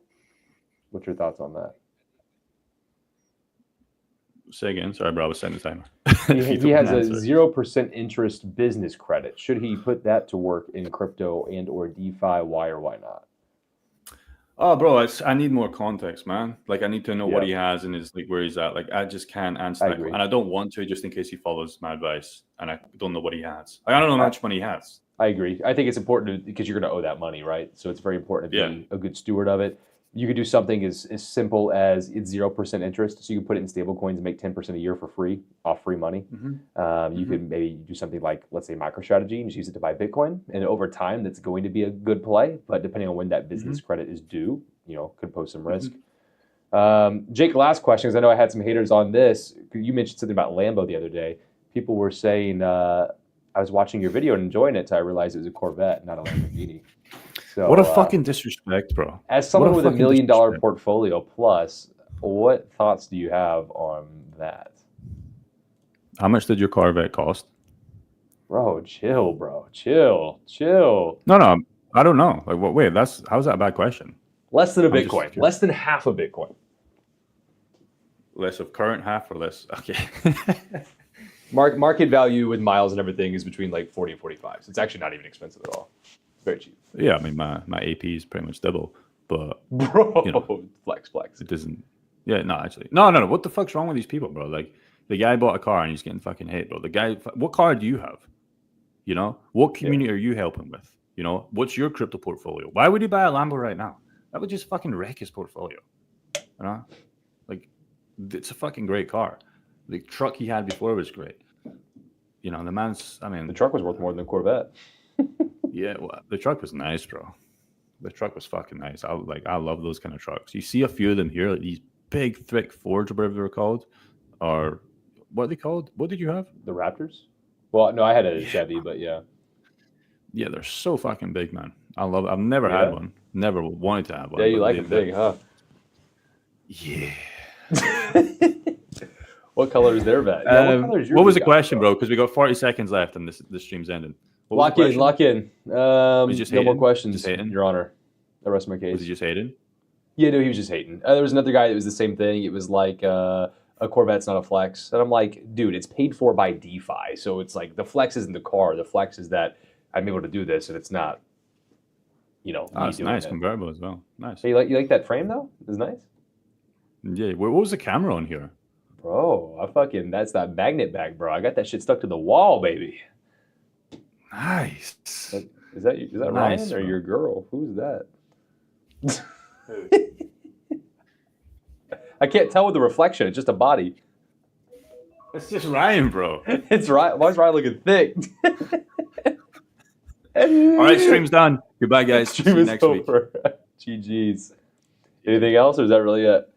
What's your thoughts on that? Say again. Sorry, bro. I was setting the timer. He has a 0% interest business credit. Should he put that to work in crypto and or DeFi? Why or why not? Oh, bro, I need more context, man. Like, I need to know what Yeah. he has and is like where he's at. Like, I just can't answer that, agree. and I don't want to, just in case he follows my advice, and I don't know what he has. I don't know how much money he has. I agree. I think it's important because you're going to owe that money, right? So it's very important to be a good steward of it. You could do something as simple as it's 0% interest, so you can put it in stable coins and make 10% a year for free, off free money. You could maybe do something like, let's say, MicroStrategy, and just use it to buy Bitcoin. And over time, that's going to be a good play. But depending on when that business credit is due, could pose some risk. Jake, last question, because I know I had some haters on this. You mentioned something about Lambo the other day. People were saying, I was watching your video and enjoying it until I realized it was a Corvette, not a Lamborghini. So, What a fucking disrespect, bro. As someone with $1 million disrespect. portfolio plus, what thoughts do you have on that? How much did your Corvette cost? Bro, chill, bro. Chill. No, I don't know. Like, what? Wait, how's that a bad question? Less than a I'm just Bitcoin. curious. Less than half a Bitcoin. Less of current half or less? Okay. Market value with miles and everything is between like 40 and 45. So it's actually not even expensive at all. It's very cheap. Yeah, I mean, my AP is pretty much double, but Bro, flex. it doesn't. Yeah, no, actually, no. What the fuck's wrong with these people, bro? Like, the guy bought a car and he's getting fucking hate, bro. The guy, what car do you have? You know, what community are you helping with? You know, what's your crypto portfolio? Why would he buy a Lambo right now? That would just fucking wreck his portfolio. You know, like, it's a fucking great car. The truck he had before was great. You know, the man's. I mean, The truck was worth more than the Corvette. yeah, well, the truck was nice, bro. The truck was fucking nice. I love those kind of trucks. You see a few of them here, like these big, thick Fords or whatever they're called, or what are they called? What did you have? The Raptors? Well, no, I had a Chevy, but yeah. Yeah, they're so fucking big, man. I love it. I've never had one. Never wanted to have one. Yeah, you but like them big, huh? Yeah. What color is their vet? Yeah, color is your what was the V-Guy, question, bro? Because we got 40 seconds left and this stream's ending. What was the Lock question? in. just No more hating? questions, Just hating? Your Honor. I rest my case. Was he just hating? Yeah, no, he was just hating. There was another guy that was the same thing. It was like a Corvette's not a flex. And I'm like, dude, it's paid for by DeFi. So it's like the flex isn't the car. The flex is that I'm able to do this and it's not, Oh, me it's doing nice. it. Convertible as well. Nice. Hey, you like that frame though? It's nice. Yeah. What was the camera on here? Bro, that's that magnet bag, bro. I got that shit stuck to the wall, baby. Nice. Is that Nice, Ryan or bro. your girl? Who's that? I can't tell with the reflection. It's just a body. It's just Ryan, bro. It's Ryan. Why is Ryan looking thick? All right, stream's done. Goodbye, guys. See Stream you is next week. over. GG's. Anything else, or is that really it?